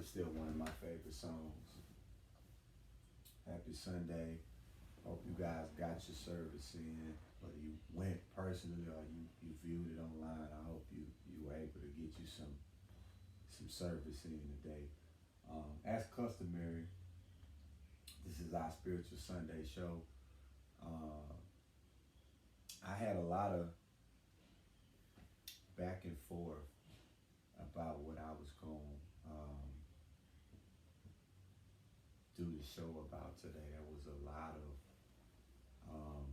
It's still one of my favorite songs. Happy Sunday. Hope you guys got your service in. Whether you went personally or you viewed it online, I hope you were able to get you some service in today. As customary, this is our spiritual Sunday show. Uh, I had a lot of back and forth about what I was going to do the show about today. There was a lot of um,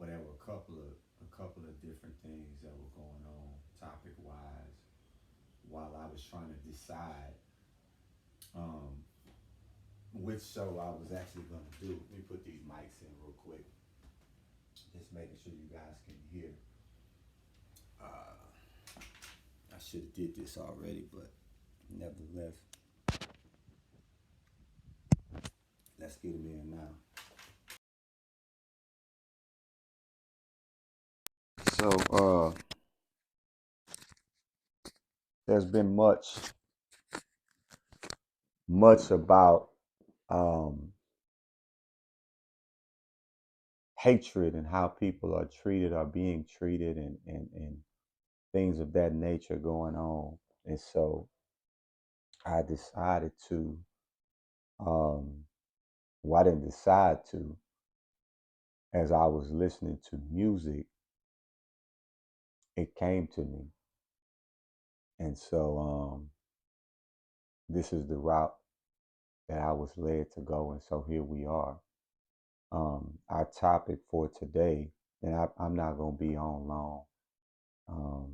but there were a couple of different things that were going on topic wise while I was trying to decide um, which show I was actually going to do. Let me put these mics in real quick, just making sure you guys can hear. Uh, I should have did this already, but nevertheless, let's get them in now. So there's been much about um, hatred and how people are treated or being treated and things of that nature going on. And so I decided to, um, well, I didn't decide to, as I was listening to music, it came to me. And so this is the route that I was led to go. And so here we are. Our topic for today, and I'm not going to be on long, um,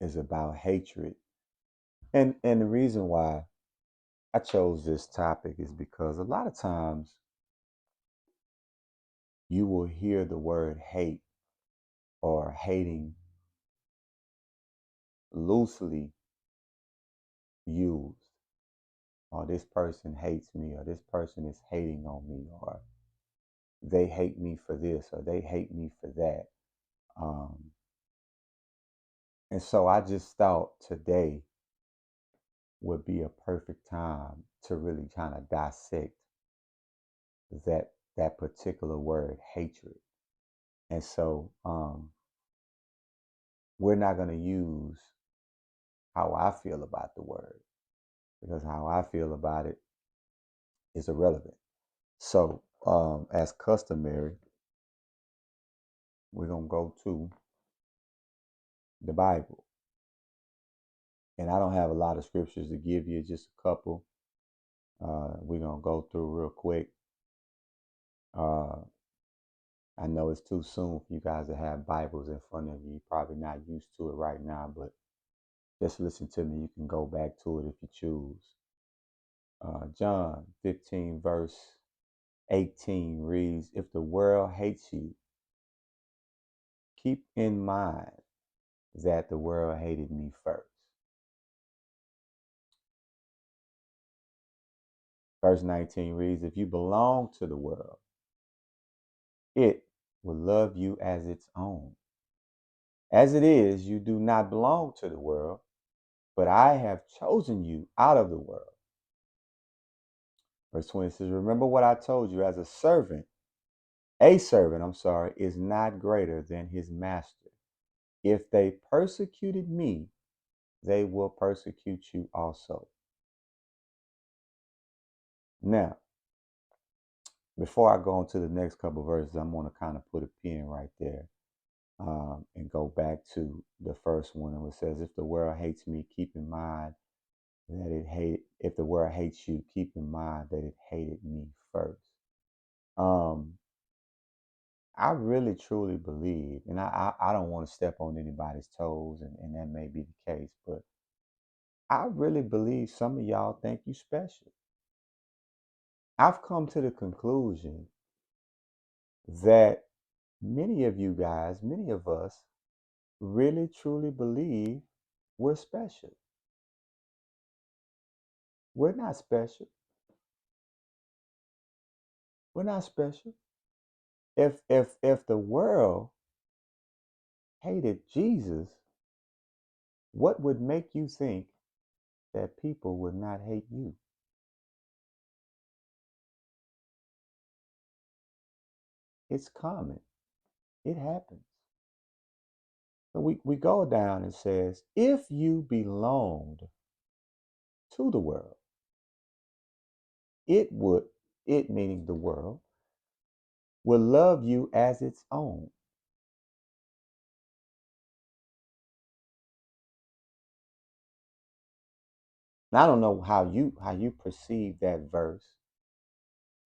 is about hatred. And the reason why I chose this topic is because a lot of times you will hear the word hate or hating loosely used, or this person hates me, or this person is hating on me, or they hate me for this, or they hate me for that. Um, and so I just thought today would be a perfect time to really kind of dissect that particular word, hatred. And so we're not going to use how I feel about the word, because how I feel about it is irrelevant. So, as customary, we're going to go to the Bible. And I don't have a lot of scriptures to give you, just a couple. We're going to go through real quick. Uh, I know it's too soon for you guys to have Bibles in front of you. You're probably not used to it right now, but just listen to me. You can go back to it if you choose. John 15, verse 18 reads, "If the world hates you, keep in mind that the world hated me first." Verse 19 reads, "If you belong to the world, it will love you as its own. As it is, you do not belong to the world, but I have chosen you out of the world." Verse 20 says, "Remember what I told you, as a servant, is not greater than his master. If they persecuted me, they will persecute you also." Now, before I go on to the next couple of verses, I'm going to kind of put a pin right there, and go back to the first one. And it says, "If the world hates me, keep in mind that if the world hates you, keep in mind that it hated me first." Um, I really truly believe, and I don't want to step on anybody's toes, and that may be the case, but I really believe some of y'all think you special. I've come to the conclusion that many of you guys, many of us, really truly believe we're special. We're not special. We're not special. If the world hated Jesus, what would make you think that people would not hate you. It's common. It happens. So we go down and says, if you belonged to the world, it would, it meaning the world, will love you as its own. Now, I don't know how you perceive that verse,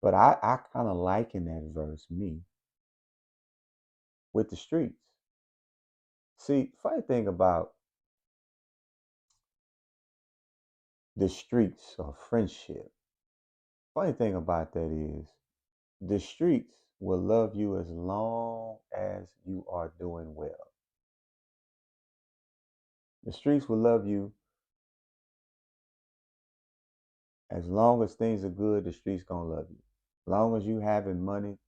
but I kind of liken that verse, me, with the streets. See, funny thing about the streets or friendship, funny thing about that is the streets will love you as long as you are doing well. The streets will love you as long as things are good. The streets gonna love you. As long as you having money,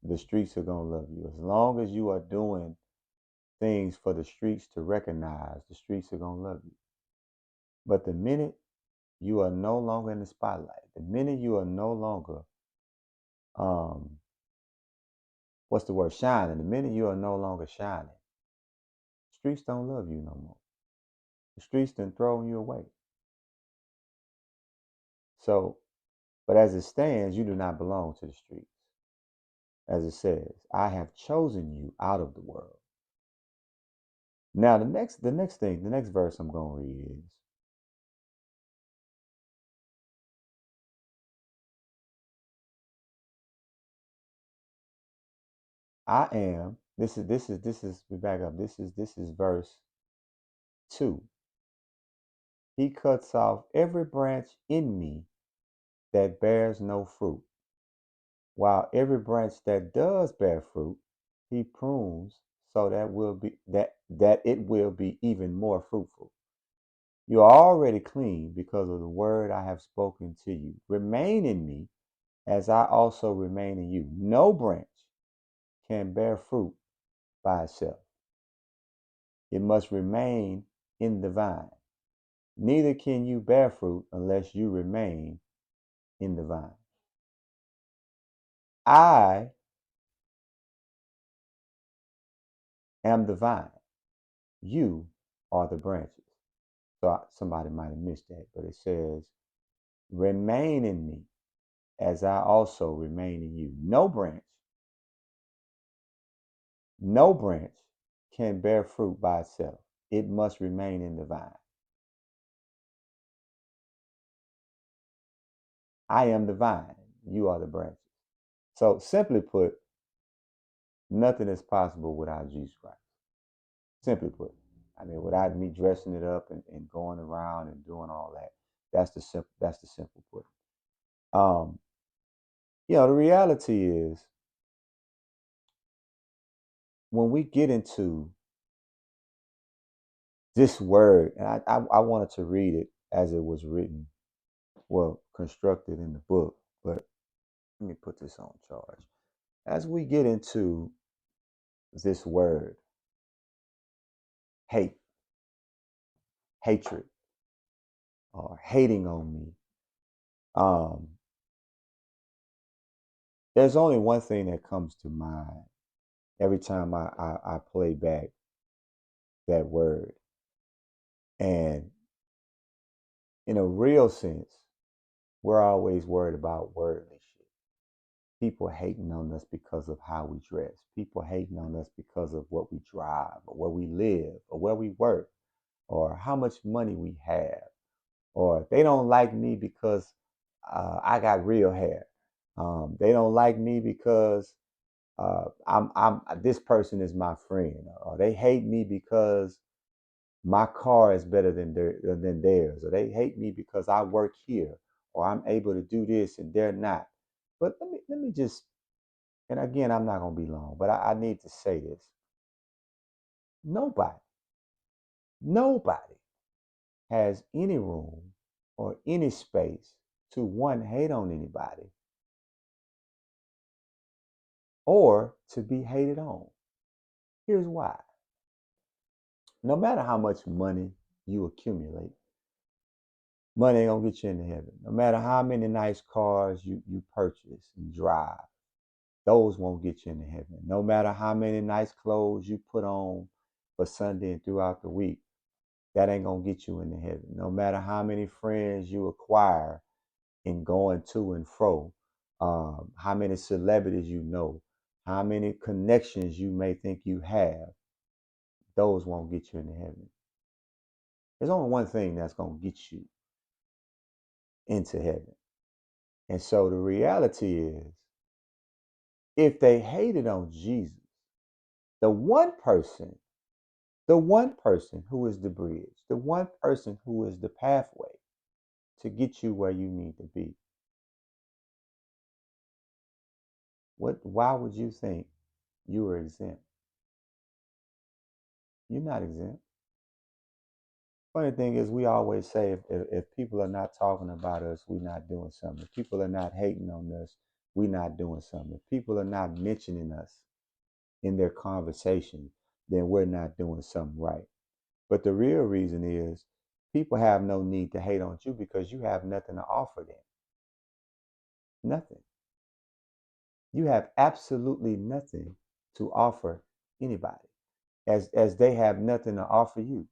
the streets are gonna love you. As long as you are doing things for the streets to recognize, the streets are gonna love you. But the minute you are no longer in the spotlight, the minute you are no longer um what's the word, shining, the minute you are no longer shining, streets don't love you no more. The streets done throwing you away. So, but as it stands, you do not belong to the streets. As it says, I have chosen you out of the world. Now the next verse I'm gonna read is, I am, we back up. This is verse 2. He cuts off every branch in me that bears no fruit, while every branch that does bear fruit, he prunes so that it will be even more fruitful. You are already clean because of the word I have spoken to you. Remain in me as I also remain in you. No branch can bear fruit by itself. It must remain in the vine. Neither can you bear fruit unless you remain in the vine. I am the vine. You are the branches. So somebody might have missed that, but it says, remain in me as I also remain in you. No branch can bear fruit by itself. It must remain in the vine. I am the vine. You are the branches. So simply put, nothing is possible without Jesus Christ. Simply put. I mean, without me dressing it up and going around and doing all that. That's the simple put. Um, the reality is when we get into this word, and I wanted to read it as it was written, well, constructed in the book, but let me put this on charge. As we get into this word, hate, hatred, or hating on me, um, there's only one thing that comes to mind every time I play back that word. And in a real sense, we're always worried about worldly shit. People hating on us because of how we dress. People hating on us because of what we drive or where we live or where we work or how much money we have. Or they don't like me because I got real hair. They don't like me because I'm this person is my friend. Or they hate me because my car is better than theirs, or they hate me because I work here, or I'm able to do this and they're not. But let me just, and again, I'm not gonna be long, but I need to say this. Nobody has any room or any space to one, hate on anybody or to be hated on. Here's why. No matter how much money you accumulate. Money ain't gonna get you into heaven. No matter how many nice cars you purchase and drive, those won't get you into heaven. No matter how many nice clothes you put on for Sunday and throughout the week, that ain't gonna get you into heaven. No matter how many friends you acquire in going to and fro, how many celebrities you know, how many connections you may think you have, those won't get you into heaven. There's only one thing that's gonna get you into heaven. And so the reality is, if they hated on Jesus, the one person, the one person who is the bridge, the one person who is the pathway to get you where you need to be, why would you think you are exempt? You're not exempt. Funny thing is, we always say if people are not talking about us, we're not doing something. If people are not hating on us, we're not doing something. If people are not mentioning us in their conversation, then we're not doing something right. But the real reason is people have no need to hate on you because you have nothing to offer them. Nothing. You have absolutely nothing to offer anybody, as they have nothing to offer you.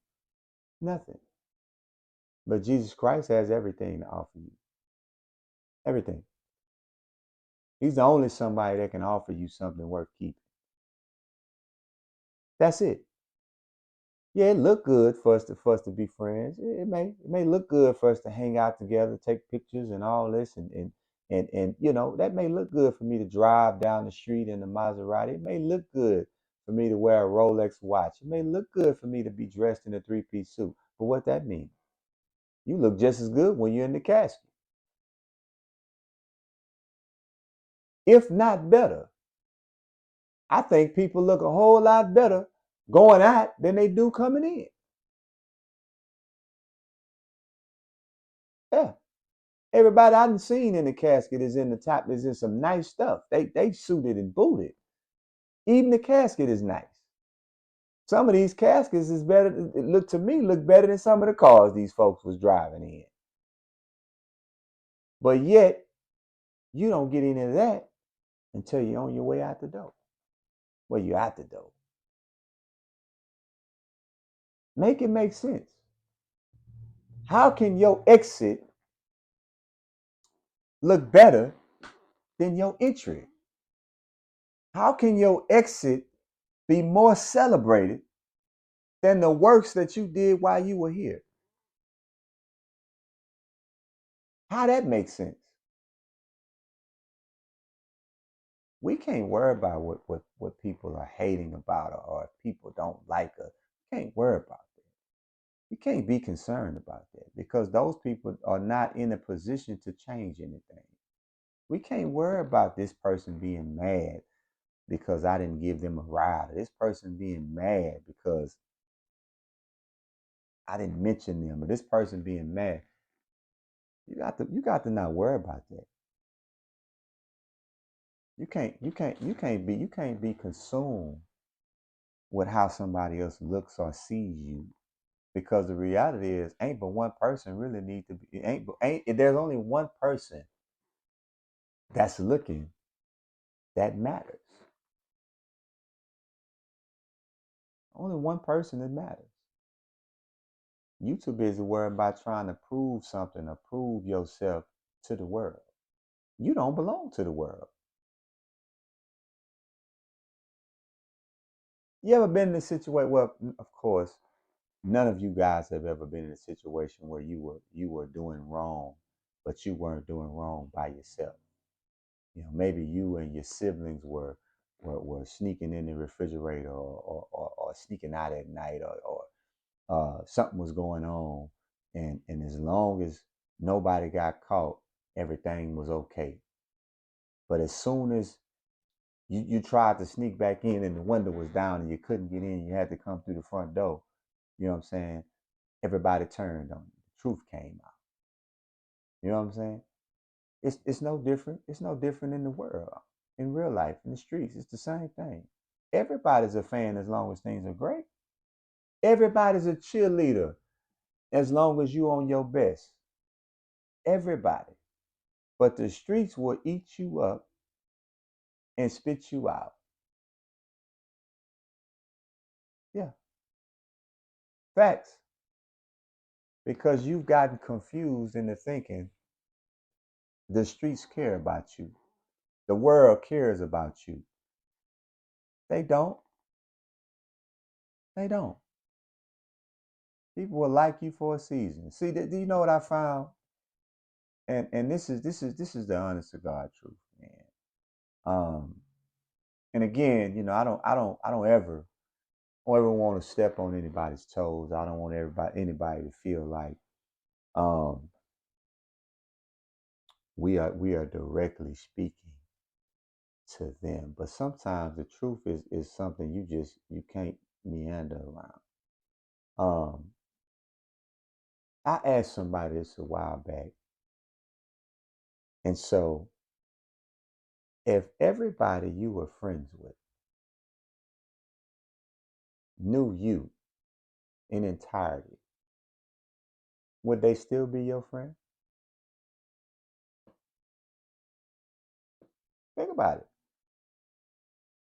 Nothing. But Jesus Christ has everything to offer you. Everything. He's the only somebody that can offer you something worth keeping. That's it. Yeah, it look good for us to be friends. It may look good for us to hang out together, take pictures and all this, and that may look good for me to drive down the street in the Maserati. It may look good for me to wear a Rolex watch. It may look good for me to be dressed in a three-piece suit. But what that means? You look just as good when you're in the casket, if not better. I think people look a whole lot better going out than they do coming in. Yeah. Everybody I've seen in the casket is in the top, is in some nice stuff. They suited and booted. Even the casket is nice. Some of these caskets is better. It look better than some of the cars these folks was driving in. But yet, you don't get into that until you're on your way out the door. Well, you're out the door. Make it make sense. How can your exit look better than your entry? How can your exit be more celebrated than the works that you did while you were here? How that makes sense? We can't worry about what people are hating about, or if people don't like us. We can't worry about that. We can't be concerned about that because those people are not in a position to change anything. We can't worry about this person being mad because I didn't give them a ride, or this person being mad because I didn't mention them, or this person being mad. You got to not worry about that. You can't be consumed with how somebody else looks or sees you, because the reality is ain't but one person really need to be, ain't there's only one person that's looking that matters. Only one person that matters. You too busy worrying about trying to prove something or prove yourself to the world. You don't belong to the world. You ever been in a situation? Well, of course, none of you guys have ever been in a situation where you were doing wrong, but you weren't doing wrong by yourself. Maybe you and your siblings were sneaking in the refrigerator, or sneaking out at night, or something was going on, and as long as nobody got caught, everything was okay. But as soon as you tried to sneak back in and the window was down and you couldn't get in, you had to come through the front door. You know what I'm saying? Everybody turned on you. The truth came out. You know what I'm saying? It's no different. It's no different in the world, in real life, in the streets. It's the same thing. Everybody's a fan as long as things are great. Everybody's a cheerleader as long as you on your best. Everybody. But the streets will eat you up and spit you out. Yeah, facts. Because you've gotten confused into thinking the streets care about you. The world cares about you. They don't. They don't. People will like you for a season. See, do you know what I found? And this is the honest to God truth, man. Um, and again, I don't ever want to step on anybody's toes. I don't want anybody to feel like um we are directly speaking to them. But sometimes the truth is something you can't meander around. Um, I asked somebody this a while back, and so if everybody you were friends with knew you in entirety, would they still be your friend? Think about it.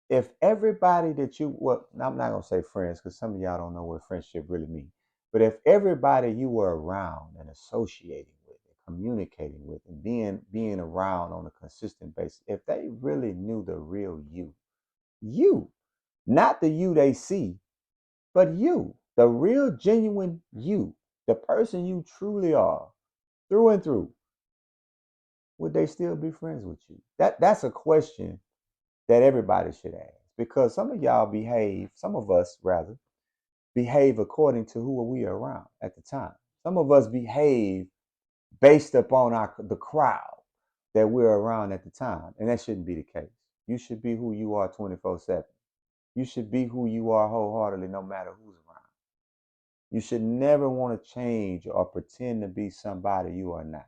If everybody that you well, I'm not gonna say friends because some of y'all don't know what friendship really means. But if everybody you were around and associating with and communicating with and being around on a consistent basis, if they really knew the real you, not the you they see, but you, the real genuine you, the person you truly are, through and through, would they still be friends with you? That's a question that everybody should ask because some of y'all behave, some of us rather, behave according to who we are around at the time. Some of us behave based upon the crowd that we're around at the time, and that shouldn't be the case. You should be who you are 24/7. You should be who you are wholeheartedly, no matter who's around. You should never want to change or pretend to be somebody you are not.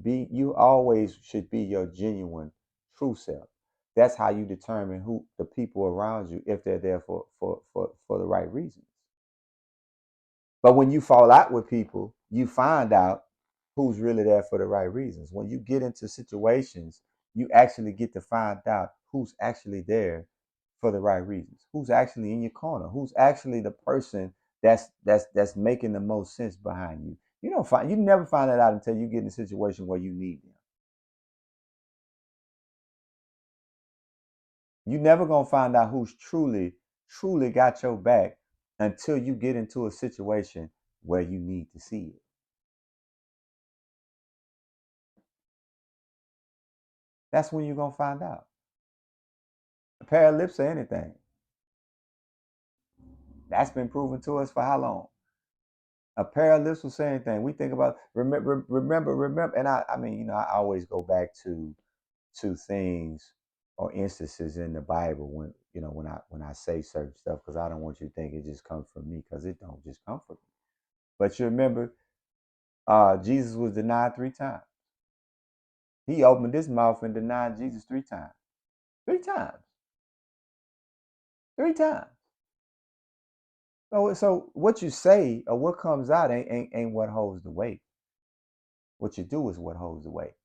You always should be your genuine true self. That's how you determine who the people around you if they're there for the right reasons. But when you fall out with people, you find out who's really there for the right reasons. When you get into situations, you actually get to find out who's actually there for the right reasons. Who's actually in your corner? Who's actually the person that's making the most sense behind you? You never find that out until you get in a situation where you need them. You never gonna find out who's truly got your back until you get into a situation where you need to see it. That's when you're gonna find out. A pair of lips or anything. That's been proven to us for how long? A pair of lips will say anything. We think about remember, and I mean, I always go back to things or instances in the Bible when I say certain stuff because I don't want you to think it just comes from me because it don't just come from me. But you remember, Jesus was denied 3 times. He opened his mouth and denied Jesus 3 times. 3 times. 3 times. So what you say or what comes out ain't what holds the weight. What you do is what holds the weight.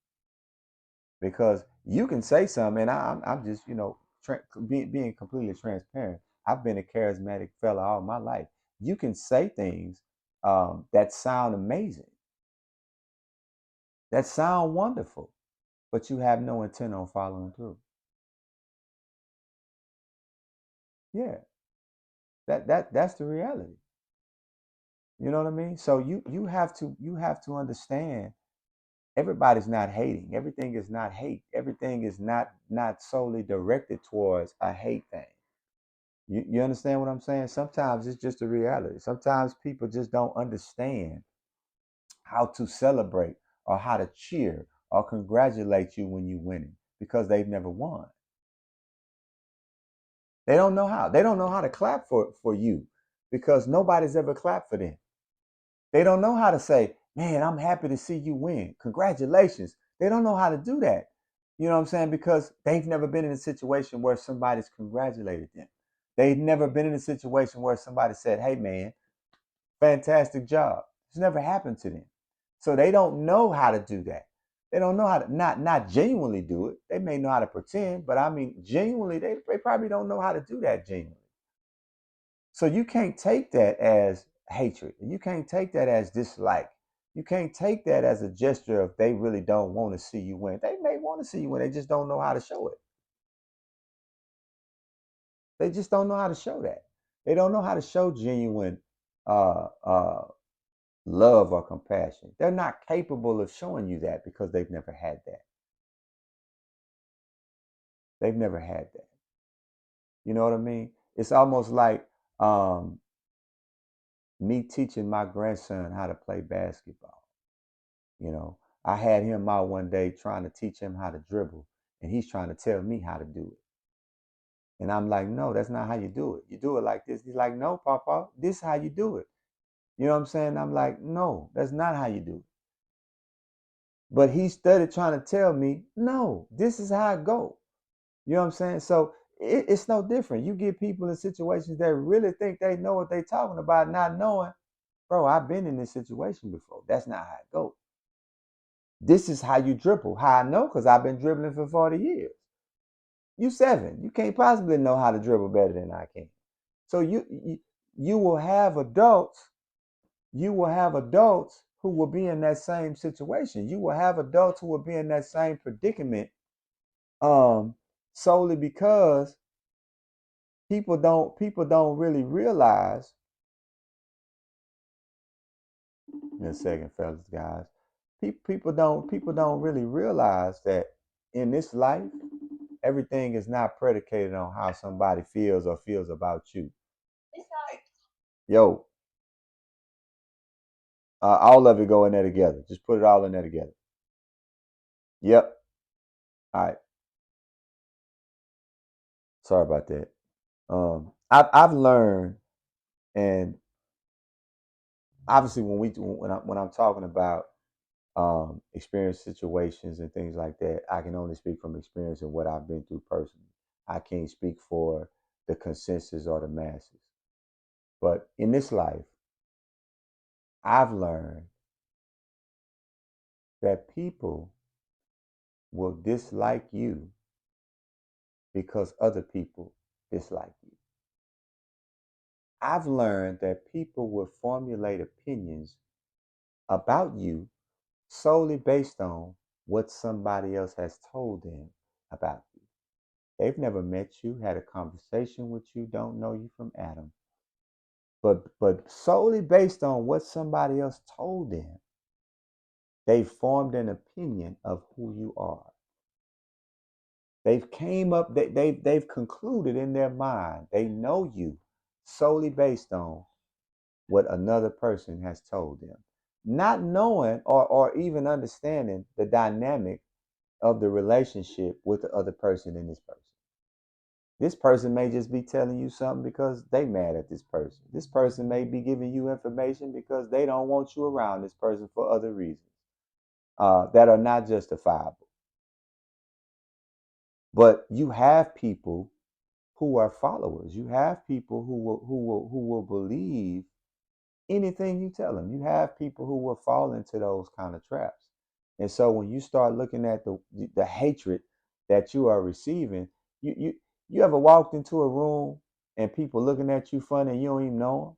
Because you can say something, and I'm just being completely transparent. I've been a charismatic fella all my life. You can say things that sound amazing, that sound wonderful, but you have no intent on following through. Yeah, that's the reality. You know what I mean? So you have to understand everybody's not hating. Everything is not hate. Everything is not solely directed towards a hate thing. You understand what I'm saying? Sometimes it's just a reality. Sometimes people just don't understand how to celebrate or how to cheer or congratulate you when you winning because they've never won. They don't know how. They don't know how to clap for you because nobody's ever clapped for them. They don't know how to say, man, I'm happy to see you win. Congratulations. They don't know how to do that. You know what I'm saying? Because they've never been in a situation where somebody's congratulated them. They've never been in a situation where somebody said, hey, man, fantastic job. It's never happened to them. So they don't know how to do that. They don't know how to not genuinely do it. They may know how to pretend, but I mean genuinely, they probably don't know how to do that genuinely. So you can't take that as hatred. You can't take that as dislike. You can't take that as a gesture of they really don't want to see you win. They may want to see you win. They just don't know how to show it. They just don't know how to show that. They don't know how to show genuine uh, uh, love or compassion. They're not capable of showing you that because they've never had that. They've never had that. You know what I mean? It's almost like um, me teaching my grandson how to play basketball. You know, I had him out one day trying to teach him how to dribble, and he's trying to tell me how to do it. And I'm like, no, that's not how you do it. You do it like this. He's like, no, Papa, this is how you do it. You know what I'm saying? I'm like, no, that's not how you do it. But he started trying to tell me, no, this is how it go. You know what I'm saying? So it's no different. You get people in situations that really think they know what they're talking about, not knowing, bro, I've been in this situation before. That's not how it goes. This is how you dribble. How I know, because I've been dribbling for 40 years. You 7. You can't possibly know how to dribble better than I can. So you will have adults, who will be in that same situation. You will have adults who will be in that same predicament, solely because people don't really realize. In a second, fellas, guys. People don't really realize that in this life, everything is not predicated on how somebody feels about you. Yo, all of it go in there together. Just put it all in there together. Yep. All right. Sorry about that. I've learned, and obviously when I'm talking about experience situations and things like that, I can only speak from experience and what I've been through personally. I can't speak for the consensus or the masses. But in this life, I've learned that people will dislike you because other people dislike you. I've learned that people will formulate opinions about you solely based on what somebody else has told them about you. They've never met you, had a conversation with you, don't know you from Adam. But solely based on what somebody else told them, they formed an opinion of who you are. They've came up, they've concluded in their mind, they know you solely based on what another person has told them. Not knowing or even understanding the dynamic of the relationship with the other person in this person. This person may just be telling you something because they mad at this person. This person may be giving you information because they don't want you around this person for other reasons that are not justifiable. But you have people who are followers. You have people who will believe anything you tell them. You have people who will fall into those kind of traps. And so when you start looking at the hatred that you are receiving, you ever walked into a room and people looking at you funny and you don't even know them?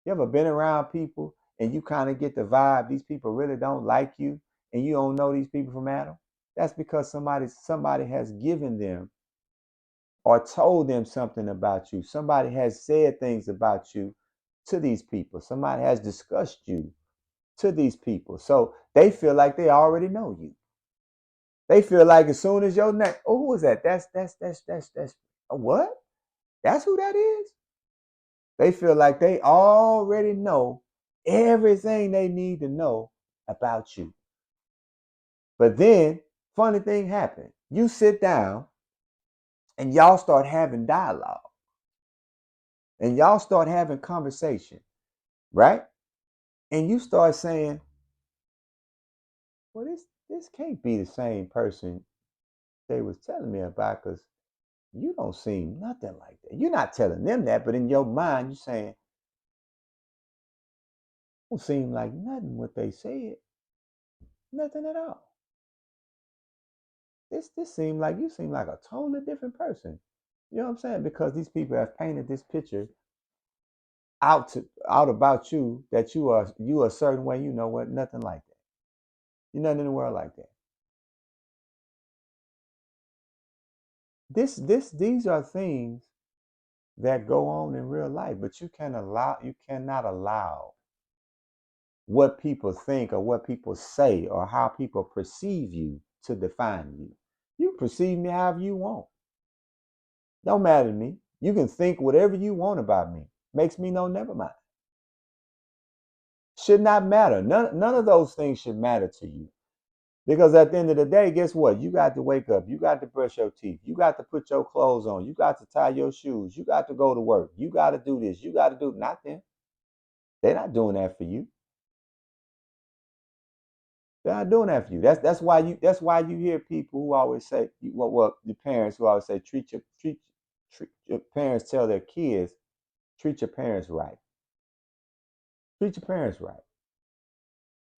You ever been around people and you kind of get the vibe these people really don't like you and you don't know these people from Adam? That's because somebody has given them or told them something about you. Somebody has said things about you to these people. Somebody has discussed you to these people. So they feel like they already know you. They feel like as soon as your name, oh, who is that? That's what? That's who that is? They feel like they already know everything they need to know about you. But then, funny thing happened. You sit down and y'all start having dialogue and y'all start having conversation, right? And you start saying, well, this can't be the same person they was telling me about because you don't seem nothing like that. You're not telling them that, but in your mind, you're saying, Don't seem like nothing what they said. Nothing at all. This seemed like you seem like a totally different person. You know what I'm saying? Because these people have painted this picture out about you that you are a certain way. You know what? Nothing like that. You're nothing in the world like that. These are things that go on in real life, but you cannot allow what people think or what people say or how people perceive you to define you. You perceive me however you want. Don't matter to me. You can think whatever you want about me. Makes me no never mind. Should not matter. None of those things should matter to you. Because at the end of the day, guess what? You got to wake up. You got to brush your teeth. You got to put your clothes on. You got to tie your shoes. You got to go to work. You got to do this. You got to do not them. They're not doing that for you. They're not doing that for you. That's why you hear people who always say well the parents who always say treat your parents tell their kids treat your parents right. Treat your parents right.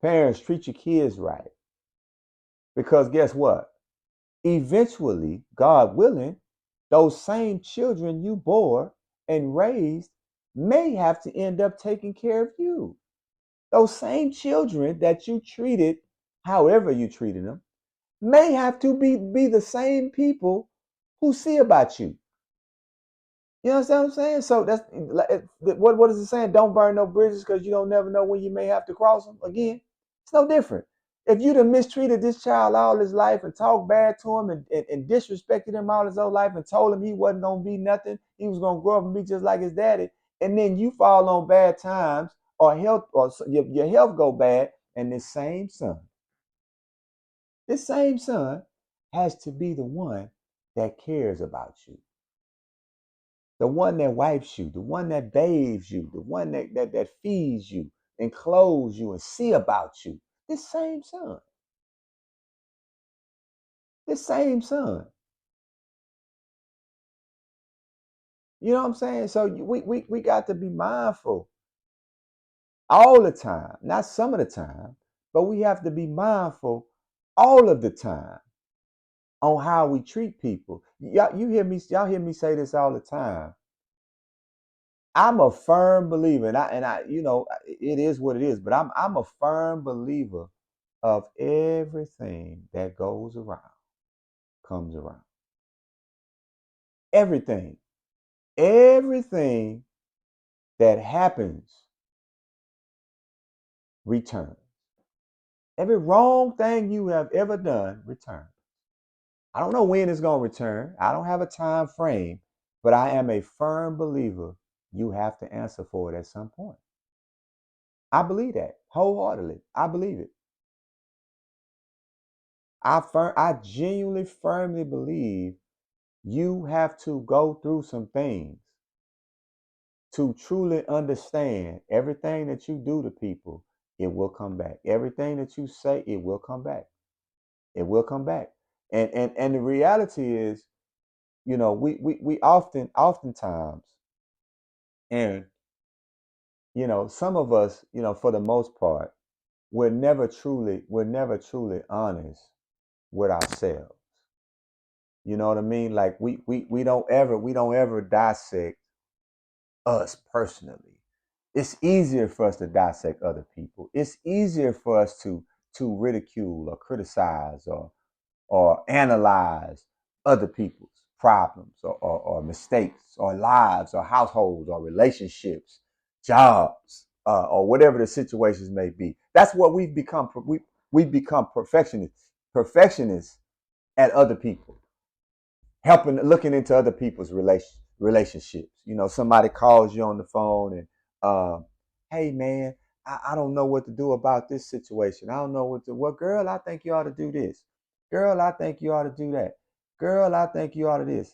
Parents treat your kids right. Because guess what? Eventually, God willing, those same children you bore and raised may have to end up taking care of you. Those same children that you treated however you treated them may have to be the same people who see about you. You know what I'm saying? So that's what is it saying? Don't burn no bridges because you don't never know when you may have to cross them again. It's no different. If you'd have mistreated this child all his life and talked bad to him and disrespected him all his whole life and told him he wasn't gonna be nothing, he was gonna grow up and be just like his daddy, and then you fall on bad times or health or your health go bad, and this same son has to be the one that cares about you, the one that wipes you, the one that bathes you, the one that feeds you and clothes you and see about you. This same son, this same son. You know what I'm saying? So we got to be mindful all the time, not some of the time, but we have to be mindful all of the time on how we treat people. Y'all hear me say this all the time. I'm a firm believer, and I, it is what it is. But I'm a firm believer of everything that goes around comes around. Everything, everything that happens returns. Every wrong thing you have ever done returns. I don't know when it's gonna return. I don't have a time frame, but I am a firm believer you have to answer for it at some point. I believe that wholeheartedly. I believe it. I genuinely firmly believe you have to go through some things to truly understand everything that you do to people, it will come back. Everything that you say, it will come back. It will come back. And the reality is, we oftentimes, and some of us, for the most part, we're never truly honest with ourselves. You know what I mean? Like we don't ever dissect us personally. It's easier for us to dissect other people. It's easier for us to ridicule or criticize or analyze other people's problems or mistakes or lives or households or relationships, jobs, or whatever the situations may be. That's what we've become. We've become perfectionists at other people, looking into other people's relationships. Somebody calls you on the phone and, hey man, I don't know what to do about this situation. I don't know what to. Well, girl, I think you ought to do this. Girl, I think you ought to do that. Girl, I think you ought to this.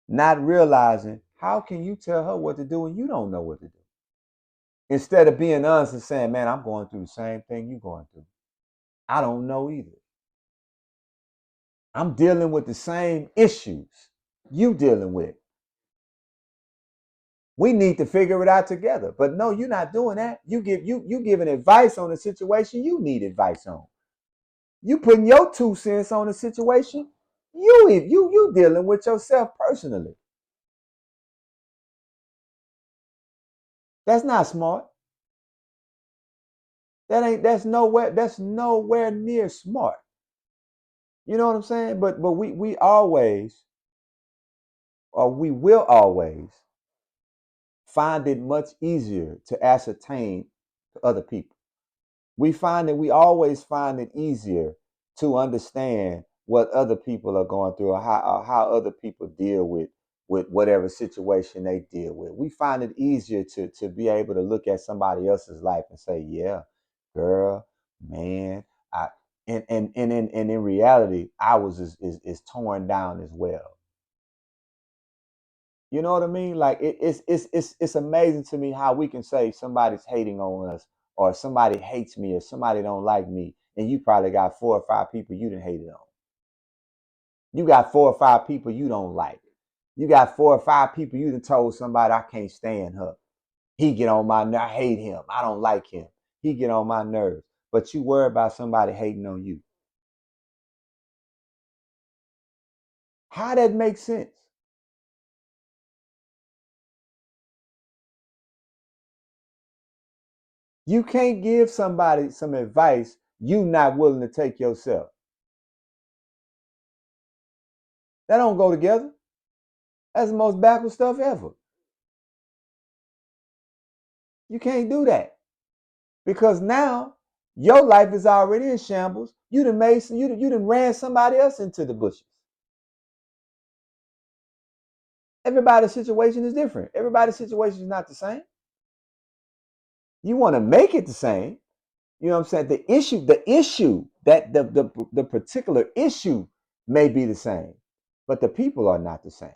Not realizing how can you tell her what to do when you don't know what to do. Instead of being honest and saying, man, I'm going through the same thing you're going through. I don't know either. I'm dealing with the same issues you dealing with. We need to figure it out together. But no, you're not doing that. You giving advice on a situation you need advice on. You putting your 2 cents on the situation. You dealing with yourself personally. That's not smart. That's nowhere near smart. You know what I'm saying? But we always, or we will always, find it much easier to ascertain other people. We always find it easier to understand what other people are going through, or how other people deal with whatever situation they deal with. We find it easier to be able to look at somebody else's life and say, yeah, girl, man, I and in reality, ours is torn down as well. You know what I mean? Like it's amazing to me how we can say somebody's hating on us, or somebody hates me, or somebody don't like me, and you probably got 4 or 5 people you done hated on. You got 4 or 5 people you don't like. You got 4 or 5 people you done told somebody I can't stand her. He get on my nerve. I hate him. I don't like him. He get on my nerves. But you worry about somebody hating on you. How that makes sense? You can't give somebody some advice you not willing to take yourself. That don't go together. That's the most backward stuff ever. You can't do that because now your life is already in shambles. You done ran somebody else into the bushes. Everybody's situation is different. Everybody's situation is not the same. You want to make it the same. You know what I'm saying? The issue that the particular issue may be the same, but the people are not the same.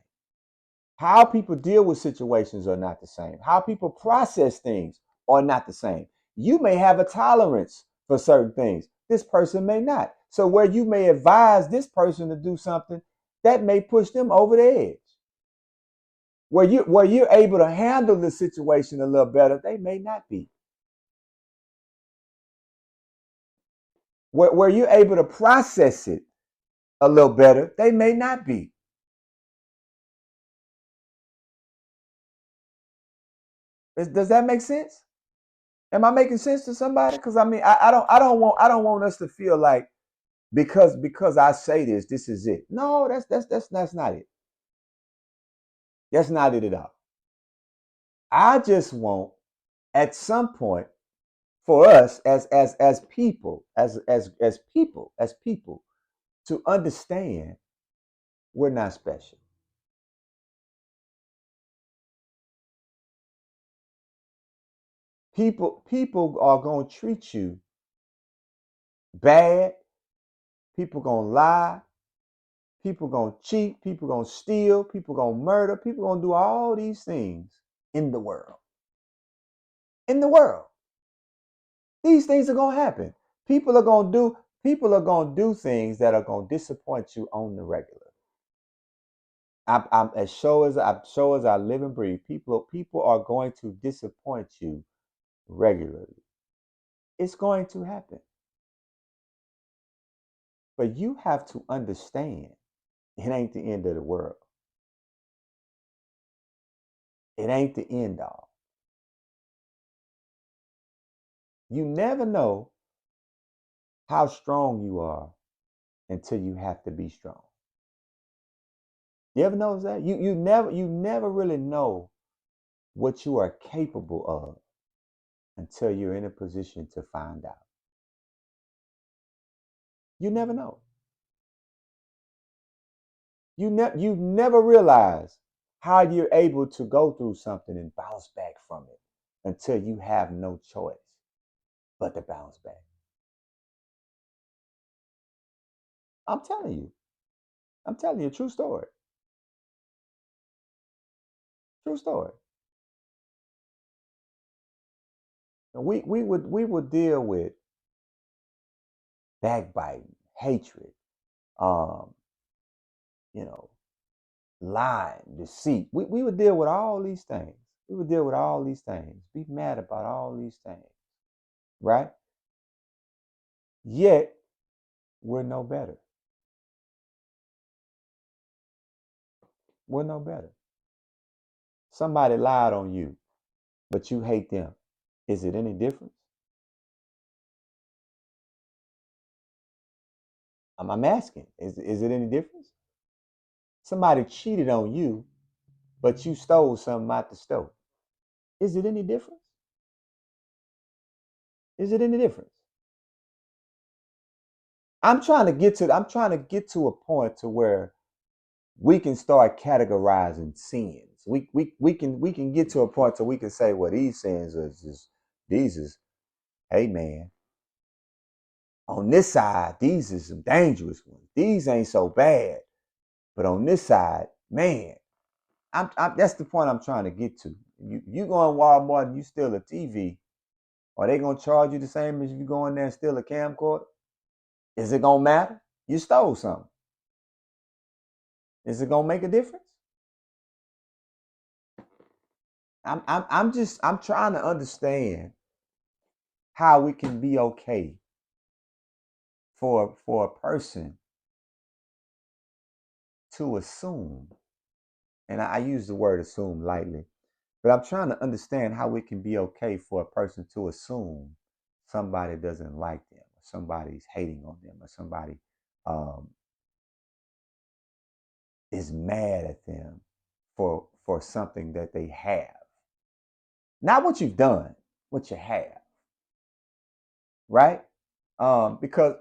How people deal with situations are not the same. How people process things are not the same. You may have a tolerance for certain things. This person may not. So where you may advise this person to do something, that may push them over the edge. Where you're able to handle the situation a little better, they may not be. Where you're able to process it a little better, they may not be. Does that make sense? Am I making sense to somebody? Because I mean, I don't want us to feel like because I say this is it. No, that's not it. That's not it at all. I just want at some point for us as people, as people to understand we're not special. People are gonna treat you bad. People gonna lie. People gonna cheat. People gonna steal. People gonna murder. People gonna do all these things in the world. In the world, these things are gonna happen. People are gonna do things that are gonna disappoint you on the regular. I'm as sure as I live and breathe. People are going to disappoint you regularly. It's going to happen, but you have to understand it ain't the end of the world. It ain't the end all. You never know how strong you are until you have to be strong. You ever notice that? You never really know what you are capable of until you're in a position to find out. You never know. You never realize how you're able to go through something and bounce back from it until you have no choice but to bounce back. I'm telling you. I'm telling you a true story. True story. And we would deal with backbiting, hatred, um, you know, lying, deceit. We would deal with all these things. We would deal with all these things, be mad about all these things, right? Yet, we're no better. We're no better. Somebody lied on you, but you hate them. Is it any difference? I'm asking. Is it any difference? Somebody cheated on you, but you stole something out the store. Is it any difference? Is it any difference? I'm trying to get to a point to where we can start categorizing sins. We can get to a point to we can say, well, these sins is just these is, hey man, on this side, these is some dangerous ones. These ain't so bad. But on this side, man, that's the point I'm trying to get to. You go in Walmart and you steal a TV, are they gonna charge you the same as if you go in there and steal a camcorder? Is it gonna matter? You stole something. Is it gonna make a difference? I'm trying to understand how we can be okay for a person to assume, and I use the word assume lightly, but I'm trying to understand how it can be okay for a person to assume somebody doesn't like them, or somebody's hating on them, or somebody um, is mad at them for something that they have. Not what you've done, what you have, right? Because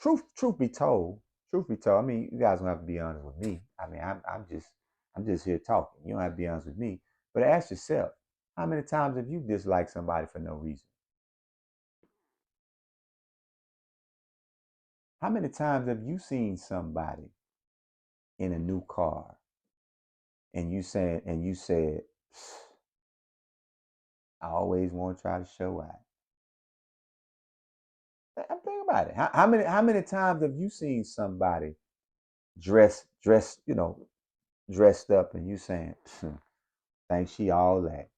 truth be told, I mean, you guys don't have to be honest with me. I mean, I'm just here talking. You don't have to be honest with me. But ask yourself, how many times have you disliked somebody for no reason? How many times have you seen somebody in a new car and you said, I always want to try to show out. I'm thinking about it. How many times have you seen somebody dressed, dressed up and you saying, think she all that?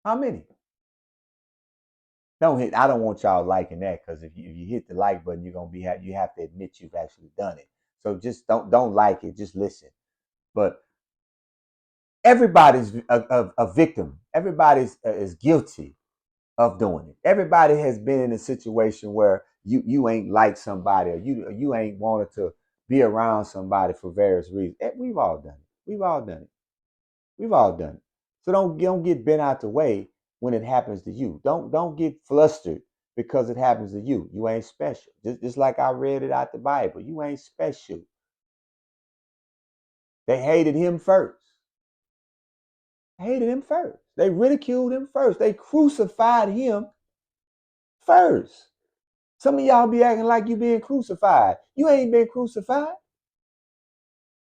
How many? Don't hit. I don't want y'all liking that because if you hit the like button, you're gonna be you have to admit you've actually done it. So just don't like it. Just listen. But everybody's a victim. Everybody's is guilty of doing it. Everybody has been in a situation where you ain't like somebody or you ain't wanted to be around somebody for various reasons. We've all done it. We've all done it. We've all done it. So don't get bent out the way when it happens to you. Don't get flustered because it happens to you. You ain't special. Just like I read it out the Bible. You ain't special. They hated him first. Hated him first. They ridiculed him first. They crucified him first. Some of y'all be acting like you being crucified. You ain't been crucified.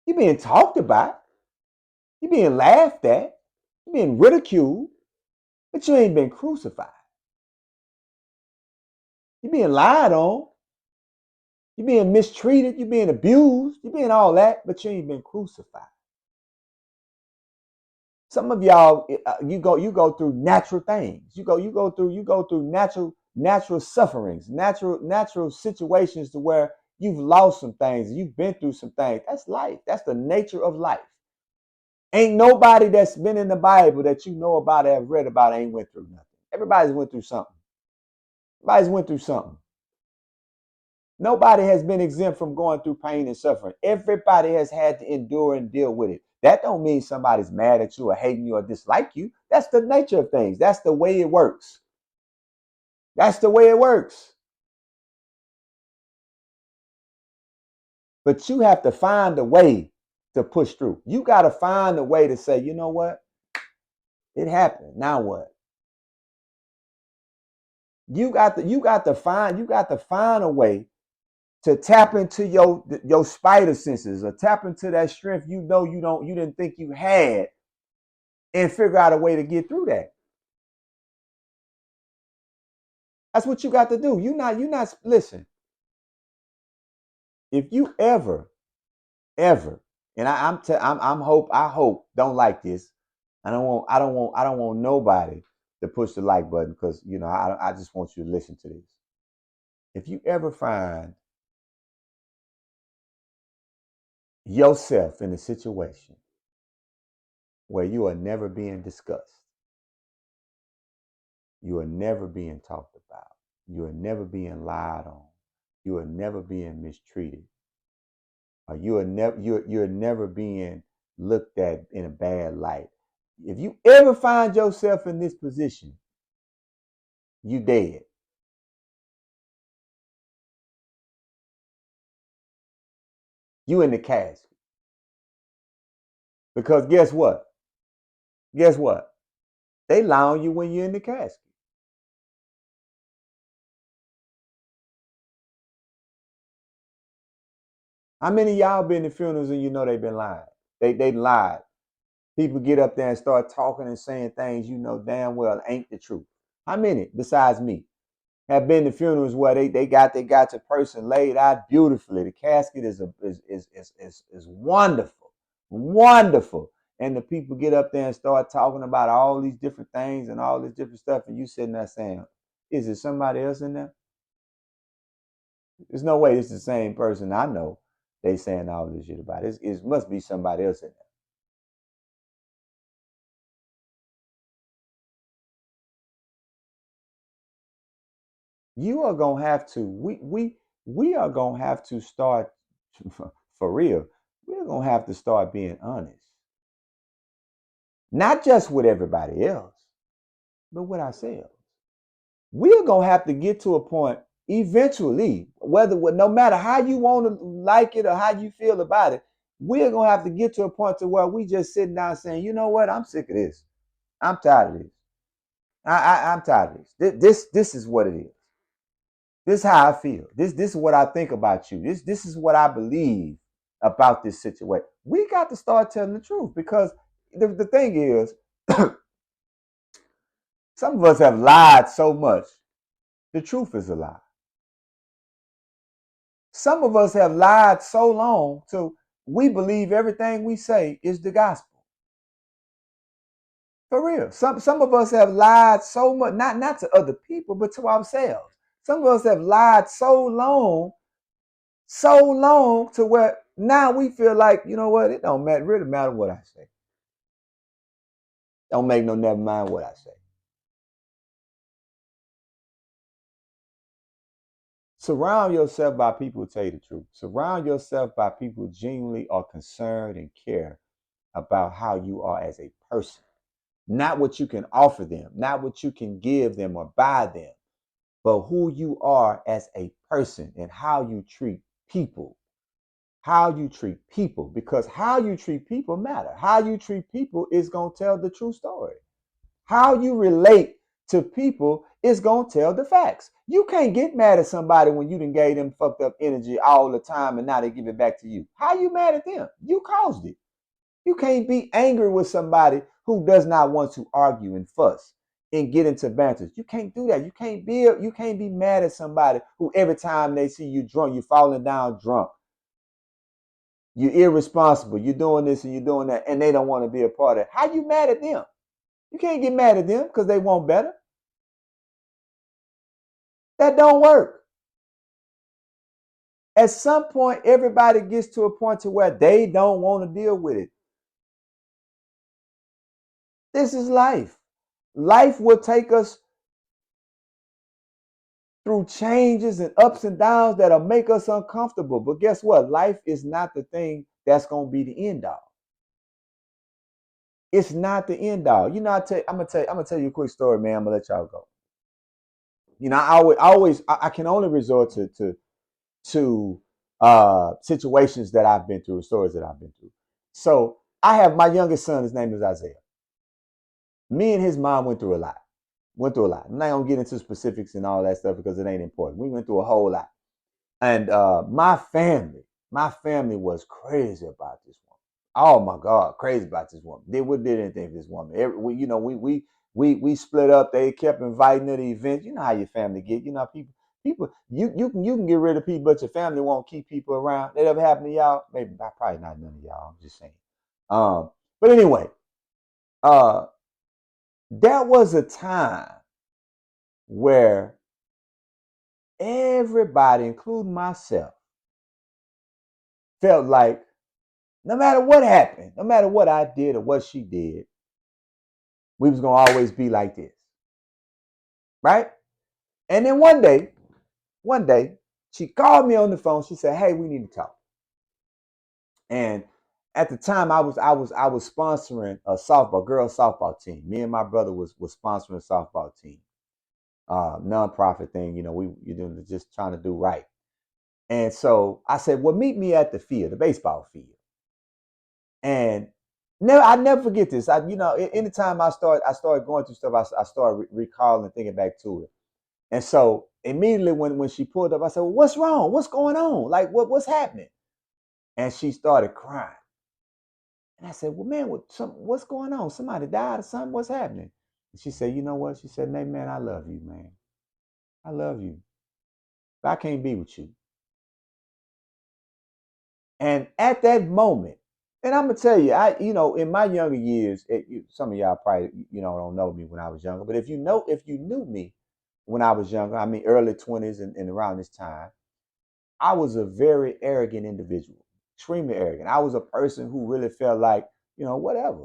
You being talked about. You being laughed at. You being ridiculed. But you ain't been crucified. You being lied on. You being mistreated. You being abused. You being all that. But you ain't been crucified. Some of y'all, you go through natural things. You go through natural sufferings, natural situations to where you've lost some things, you've been through some things. That's life. That's the nature of life. Ain't nobody that's been in the Bible that you know about or have read about ain't went through nothing. Everybody's went through something. Everybody's went through something. Nobody has been exempt from going through pain and suffering. Everybody has had to endure and deal with it. That don't mean somebody's mad at you or hating you or dislike you. That's the nature of things. That's the way it works. That's the way it works. But you have to find a way to push through. You got to find a way to say, you know what? It happened. Now what? You got to find a way to tap into your spider senses or tap into that strength you didn't think you had and figure out a way to get through that. That's what you got to do. You're not listen. If you ever And I hope don't like this. I don't want nobody to push the like button because I just want you to listen to this. If you ever find yourself in a situation where you are never being discussed, you are never being talked about, you are never being lied on, you are never being mistreated, or you're never being looked at in a bad light. If you ever find yourself in this position, you dead. You in the casket. Because guess what? Guess what? They lie on you when you're in the casket. How many of y'all been to funerals and you know they've been lying? They lied. People get up there and start talking and saying things you know damn well ain't the truth. How many besides me have been to funerals where they got the person laid out beautifully? The casket is wonderful, wonderful. And the people get up there and start talking about all these different things and all this different stuff, and you sitting there saying, "Is it somebody else in there?" There's no way it's the same person I know. They saying all this shit about it. It must be somebody else in there. You are gonna have to. We are gonna have to start for real. We're gonna have to start being honest, not just with everybody else, but with ourselves. We're gonna have to get to a point eventually, no matter how you want to like it or how you feel about it, we're gonna have to get to a point to where we just sitting down saying, you know what, I'm sick of this. I'm tired of this. I'm tired of this. This is what it is. This is how I feel. This is what I think about you. This is what I believe about this situation. We got to start telling the truth because the thing is, some of us have lied so much. The truth is a lie. Some of us have lied so long till we believe everything we say is the gospel. For real. Some of us have lied so much, not to other people, but to ourselves. Some of us have lied so long to where now we feel like, you know what, it don't really matter what I say. Don't make no never mind what I say. Surround yourself by people who tell you the truth. Surround yourself by people who genuinely are concerned and care about how you are as a person. Not what you can offer them, not what you can give them or buy them, but who you are as a person and how you treat people. How you treat people, because how you treat people matter. How you treat people is going to tell the true story. How you relate to people is going to tell the facts. You can't get mad at somebody when you done gave them fucked up energy all the time and now they give it back to you. How you mad at them? You caused it. You can't be angry with somebody who does not want to argue and fuss and get into banter. You can't do that. You can't be mad at somebody who every time they see you drunk, you're falling down drunk. You're irresponsible. You're doing this and you're doing that, and they don't want to be a part of it. How you mad at them? You can't get mad at them because they want better. That don't work. At some point, everybody gets to a point to where they don't want to deal with it. This is life. Life will take us through changes and ups and downs that'll make us uncomfortable. But guess what? Life is not the thing that's going to be the end all. It's not the end all. You know, I'm gonna tell you a quick story, man. I'm gonna let y'all go. You know, I can only resort to situations that I've been through, stories that I've been through. So I have my youngest son. His name is Isaiah. Me and his mom went through a lot. Went through a lot. I'm not gonna get into specifics and all that stuff because it ain't important. We went through a whole lot. And my family was crazy about this woman. Oh my God, crazy about this woman. They would did anything for this woman. We split up. They kept inviting her to events. You know how your family get. You know, People, you can get rid of people, but your family won't keep people around. That ever happened to y'all? Maybe probably not none of y'all. I'm just saying. But anyway, uh, there was a time where everybody, including myself, felt like no matter what happened, no matter what I did or what she did, we was gonna always be like this, right? And then one day, she called me on the phone. She said, "Hey, we need to talk." And at the time, I was sponsoring a girls softball team. Me and my brother was sponsoring a softball team, nonprofit thing. You just trying to do right. And so I said, "Well, meet me at the field, the baseball field." And I never forget this. Anytime I started going through stuff, I started recalling, thinking back to it. And so immediately when she pulled up, I said, "Well, what's wrong? What's going on? Like what's happening?" And she started crying. And I said, "Well, man, what's going on? Somebody died or something? What's happening?" And she said, "You know what?" She said, "Nate, man, I love you, man. I love you. But I can't be with you." And at that moment, and I'm gonna tell you, in my younger years, some of y'all probably, don't know me when I was younger, but if you knew me when I was younger, I mean, early 20s and around this time, I was a very arrogant individual, extremely arrogant. I was a person who really felt like, whatever.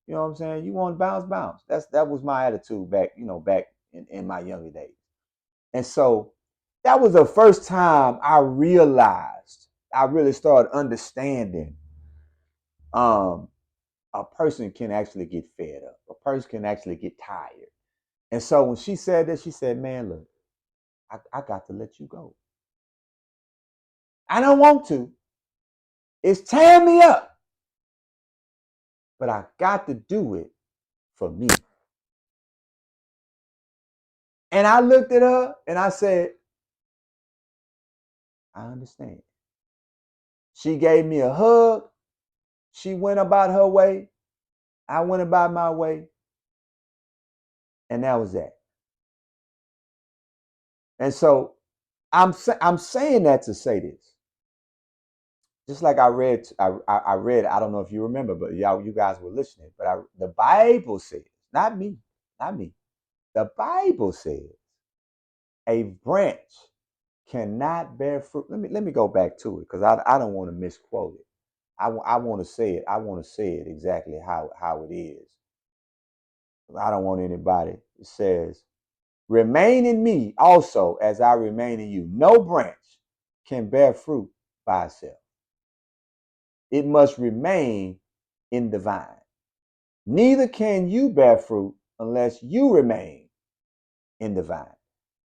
You know what I'm saying? You want to bounce, bounce. That was my attitude back in my younger days. And so that was the first time I realized, I really started understanding um a person can actually get fed up. A person can actually get tired. And so when she said that, she said, "Man, look, I got to let you go. I don't want to. It's tearing me up, but I got to do it for me." And I looked at her and I said, "I understand." She gave me a hug. She went about her way. I went about my way. And that was that. And so I'm saying that to say this. Just like I read, I don't know if you remember, but you guys were listening. But the Bible says, not me, not me. The Bible says a branch cannot bear fruit. Let me go back to it because I don't want to misquote it. I want to say it. I want to say it exactly how it is. I don't want anybody. It says, "Remain in me also as I remain in you. No branch can bear fruit by itself. It must remain in the vine. Neither can you bear fruit unless you remain in the vine.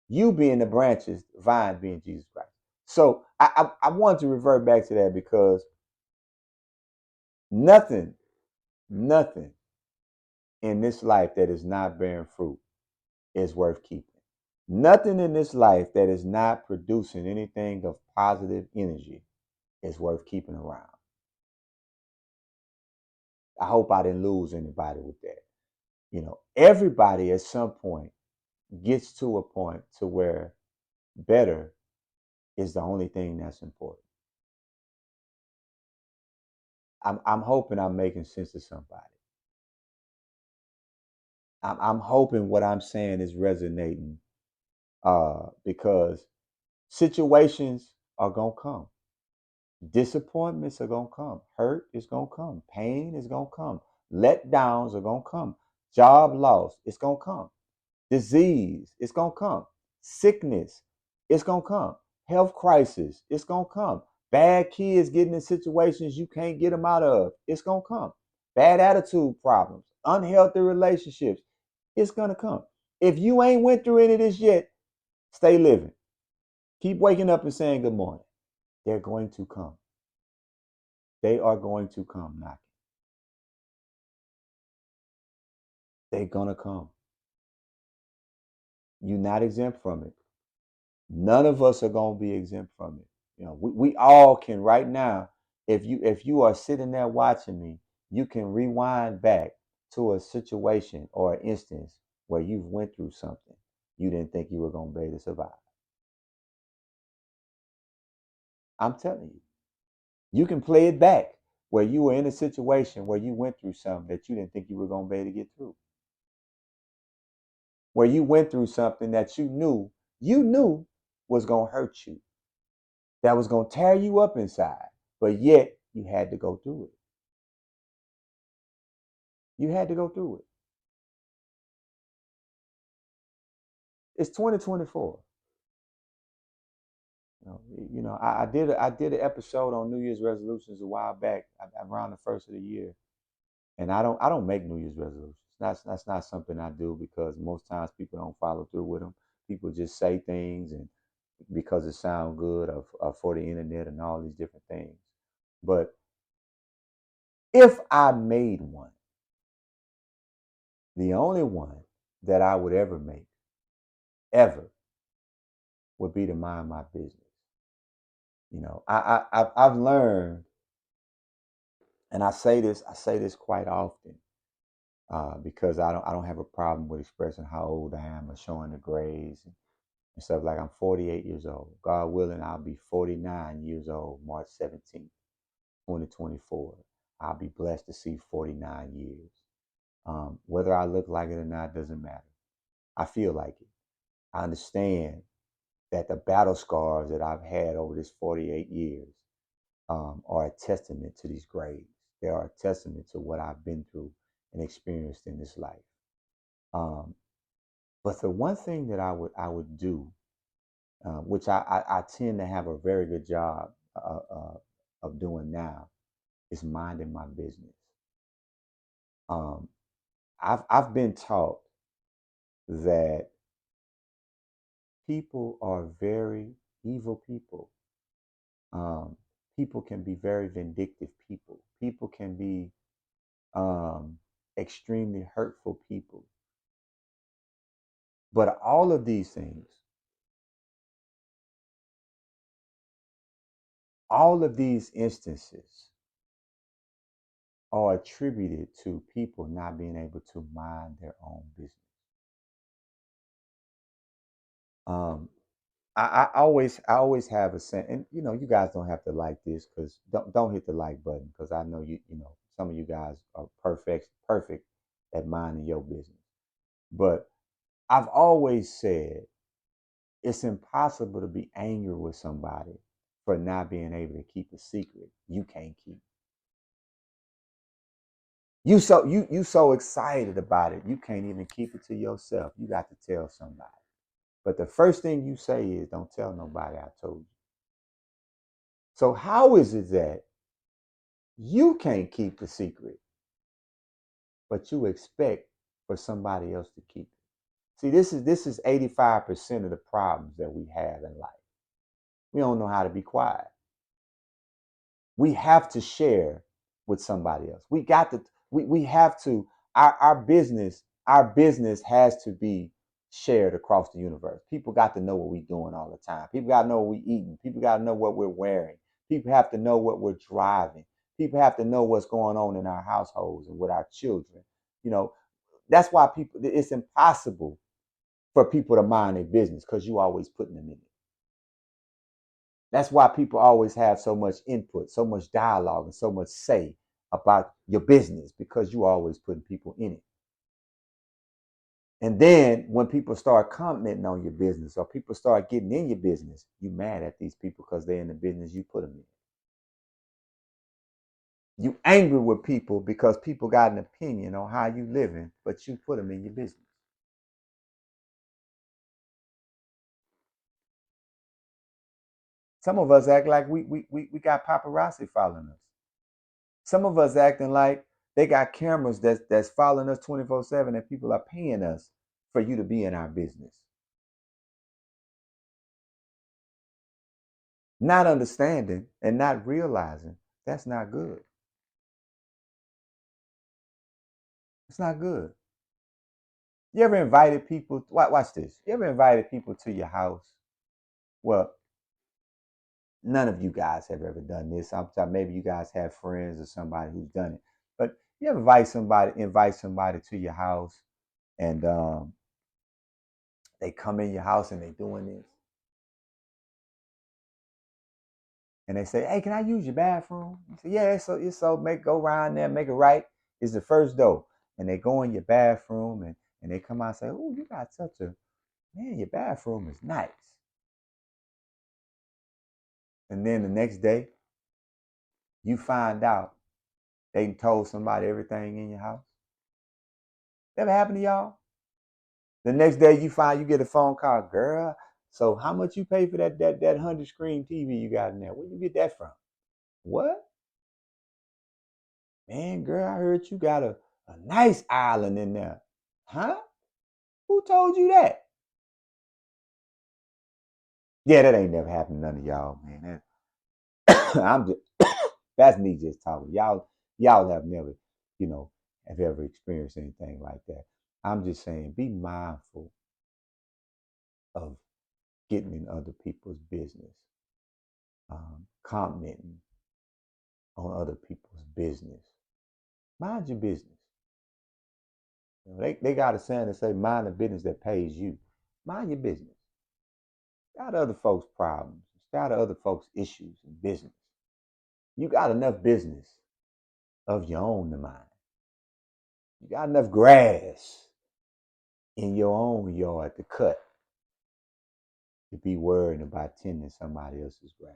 You being the branches, the vine being Jesus Christ." So I want to revert back to that because nothing, nothing in this life that is not bearing fruit is worth keeping. Nothing in this life that is not producing anything of positive energy is worth keeping around. I hope I didn't lose anybody with that. Everybody at some point gets to a point to where better is the only thing that's important. I'm hoping I'm making sense to somebody. I'm hoping what I'm saying is resonating because situations are going to come. Disappointments are going to come. Hurt is going to come. Pain is going to come. Letdowns are going to come. Job loss, it's going to come. Disease, it's going to come. Sickness, it's going to come. Health crisis, it's going to come. Bad kids getting in situations you can't get them out of, it's going to come. Bad attitude problems, unhealthy relationships, it's going to come. If you ain't went through any of this yet, stay living. Keep waking up and saying good morning. They're going to come. They are going to come knocking. They're going to come. You're not exempt from it. None of us are going to be exempt from it. We all can right now. If you are sitting there watching me, you can rewind back to a situation or an instance where you've went through something you didn't think you were going to be able to survive. I'm telling you. You can play it back where you were in a situation where you went through something that you didn't think you were going to be able to get through. Where you went through something that you knew was going to hurt you, that was going to tear you up inside, but yet you had to go through it. You had to go through it. It's 2024. I did an episode on New Year's resolutions a while back, around the first of the year, and I don't make New Year's resolutions. That's not something I do because most times people don't follow through with them. People just say things and because it sounds good or for the internet and all these different things. But if I made one, the only one that I would ever make, ever, would be to mind my business. I've learned, and I say this quite often, because I don't have a problem with expressing how old I am or showing the grades and stuff. Like, I'm 48 years old. God willing, I'll be 49 years old March 17th, 2024. I'll be blessed to see 49 years. Whether I look like it or not doesn't matter. I feel like it. I understand that the battle scars that I've had over this 48 years, are a testament to these grades. They are a testament to what I've been through and experienced in this life. Um, but the one thing that I would do, which I tend to have a very good job of doing now, is minding my business. Um, I've been taught that people are very evil people. Um, People can be very vindictive people. People can be, um, extremely hurtful people. But all of these instances are attributed to people not being able to mind their own business. Um, I always have a sense, and you guys don't have to like this because don't hit the like button because I know some of you guys are perfect at minding your business. But I've always said it's impossible to be angry with somebody for not being able to keep a secret you can't keep. You so excited about it, you can't even keep it to yourself. You got to tell somebody. But the first thing you say is, "Don't tell nobody I told you." So how is it that you can't keep the secret, but you expect for somebody else to keep it? See, this is 85% of the problems that we have in life. We don't know how to be quiet. We have to share with somebody else. We have to, our business has to be shared across the universe. People got to know what we're doing all the time. People got to know what we're eating. People got to know what we're wearing. People have to know what we're driving. People have to know what's going on in our households and with our children. You know, that's why it's impossible for people to mind their business because you always putting them in it. That's why people always have so much input, so much dialogue, and so much say about your business because you always putting people in it. And then when people start commenting on your business or people start getting in your business, you mad at these people because they're in the business you put them in. You angry with people because people got an opinion on how you living, but you put them in your business. Some of us act like we got paparazzi following us. Some of us acting like they got cameras that's following us 24/7 and people are paying us for you to be in our business. Not understanding and not realizing that's not good. It's not good. You ever invited people? Watch this. You ever invited people to your house? Well, none of you guys have ever done this. I'm talking, maybe you guys have friends or somebody who's done it. But you ever invite somebody to your house and they come in your house and they doing this and they say, "Hey, can I use your bathroom?" You say, "Yeah, it's so go around there, make it right. It's the first door." And they go in your bathroom and they come out and say, "Oh, you got such a man, your bathroom is nice." And then the next day, you find out they told somebody everything in your house. Ever happened to y'all? The next day you get a phone call, girl. So how much you pay for that 100 screen TV you got in there? Where you get that from? What? Man, girl, I heard you got a nice island in there. Huh? Who told you that? Yeah, that ain't never happened to none of y'all, man. I'm just that's me just talking. Y'all have never, you know, have ever experienced anything like that. I'm just saying, be mindful of getting in other people's business, commenting on other people's business. Mind your business. You know, they got a saying that say, mind the business that pays you. Mind your business. Stay out of other folks' problems. Stay out of other folks' issues and business. You got enough business of your own to mind. You got enough grass in your own yard to cut to be worrying about tending somebody else's grass.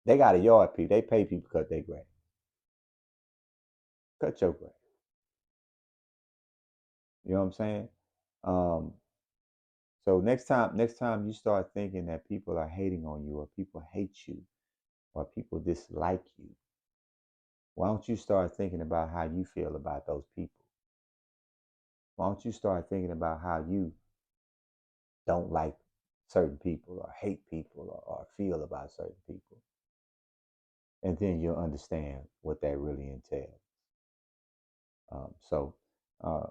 They got a yard, people. They pay people to cut their grass. Cut your grass. You know what I'm saying? Um, so next time you start thinking that people are hating on you or people hate you or people dislike you, why don't you start thinking about how you feel about those people? Why don't you start thinking about how you don't like certain people or hate people or feel about certain people? And then you'll understand what that really entails. So, uh,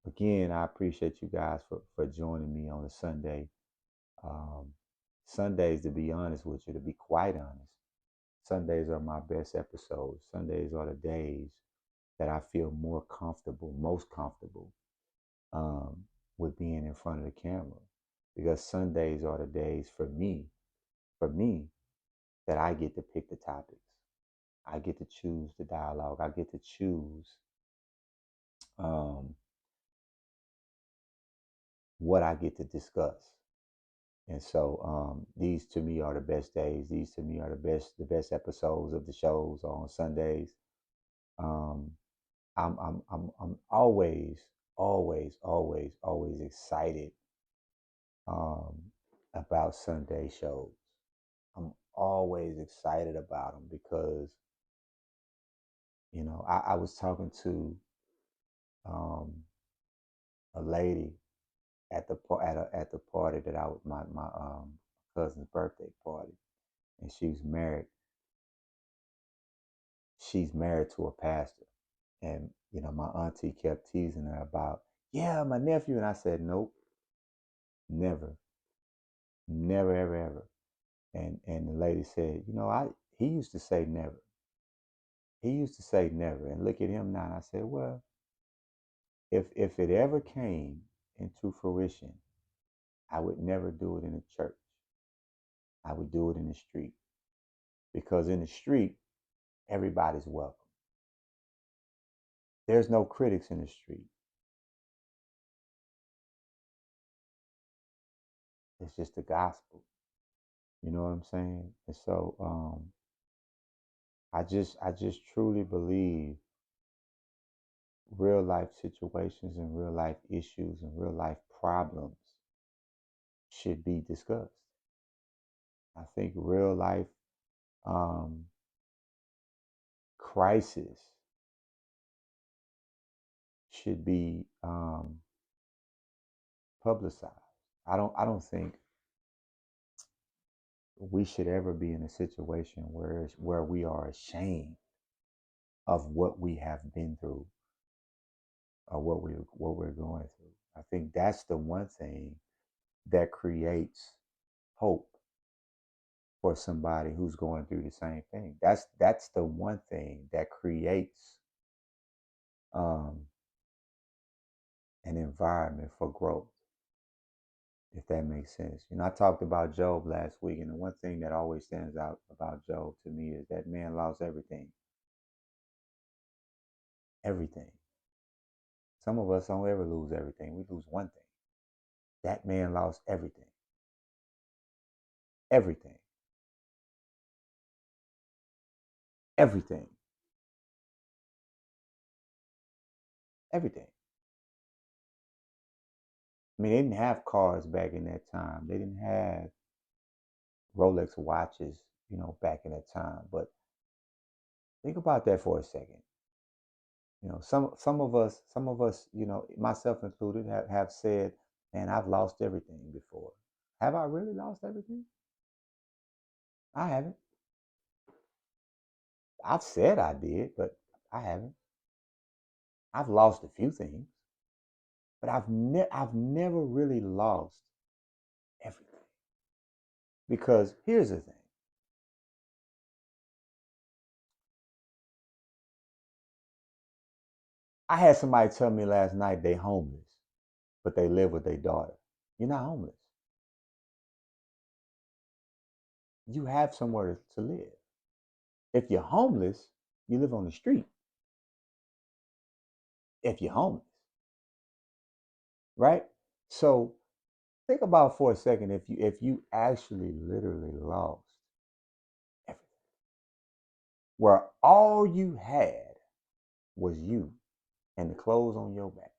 again, I appreciate you guys for joining me on a Sunday. Um, Sundays, to be honest with you, to be quite honest, Sundays are my best episodes. Sundays are the days that I feel more comfortable, most comfortable um, with being in front of the camera, because Sundays are the days for me, that I get to pick the topics. I get to choose the dialogue. I get to choose um, what I get to discuss. And so these to me are the best days. These to me are the best episodes of the shows on Sundays. Um, I'm always excited um, about Sunday shows. I'm always excited about them because I was talking to um, a lady at the party that I was my cousin's birthday party, and she's married to a pastor, and my auntie kept teasing her about, yeah, my nephew, and I said nope, never, never, ever, ever. And the lady said, I he used to say never. He used to say never, and look at him now. And I said, well, if it ever came into fruition, I would never do it in a church. I would do it in the street, because in the street, everybody's welcome. There's no critics in the street. It's just the gospel. You know what I'm saying? And so I just truly believe real life situations and real life issues and real life problems should be discussed. I think real life um, crisis should be publicized. I don't think we should ever be in a situation where we are ashamed of what we have been through or what we're going through. I think that's the one thing that creates hope for somebody who's going through the same thing. That's the one thing that creates um, an environment for growth. if that makes sense. I talked about Job last week, and the one thing that always stands out about Job to me is that man lost everything. Everything. Some of us don't ever lose everything. We lose one thing. That man lost everything. Everything. Everything. Everything. I mean, they didn't have cars back in that time. They didn't have Rolex watches, back in that time. But think about that for a second. Some of us, myself included, have said, "Man, I've lost everything before." Have I really lost everything? I haven't. I've said I did, but I haven't. I've lost a few things, but I've never really lost everything. Because here's the thing. I had somebody tell me last night they homeless, but they live with their daughter. You're not homeless. You have somewhere to live. If you're homeless, you live on the street. If you're homeless, right? So think about for a second if you actually literally lost everything, where all you had was you and the clothes on your back.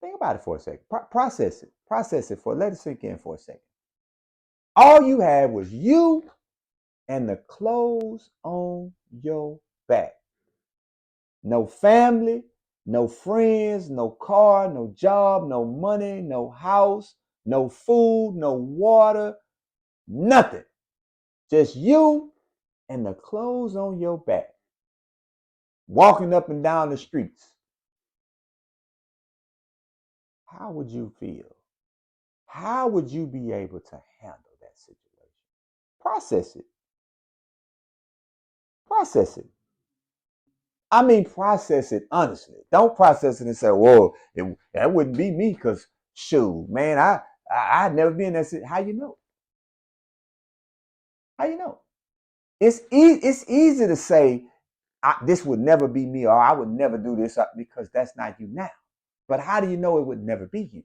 Think about it for a second. Process it. Process it let it sink in for a second. All you had was you and the clothes on your back. No family, no friends, no car, no job, no money, no house, no food, no water, nothing. Just you and the clothes on your back, walking up and down the streets. How would you feel? How would you be able to handle that situation? Process it. Process it. I mean, process it honestly. Don't process it and say, "Whoa, that wouldn't be me," because shoot, man, I'd never been in that situation. How you know? How you know? It's easy to say this would never be me, or I would never do this, because that's not you now. But how do you know it would never be you?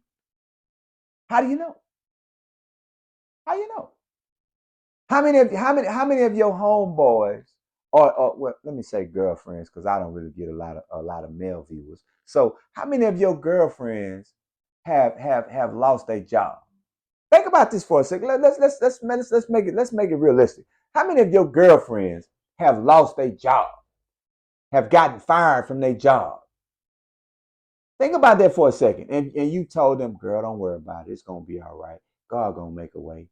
How do you know? How you know? How many of your homeboys, or well, let me say girlfriends, because I don't really get a lot of male viewers. So how many of your girlfriends have lost their job? Think about this for a second. Let's make it realistic. How many of your girlfriends have lost their job, have gotten fired from their job? Think about that for a second. And you told them, "Girl, don't worry about it. It's gonna be all right. God gonna make a way.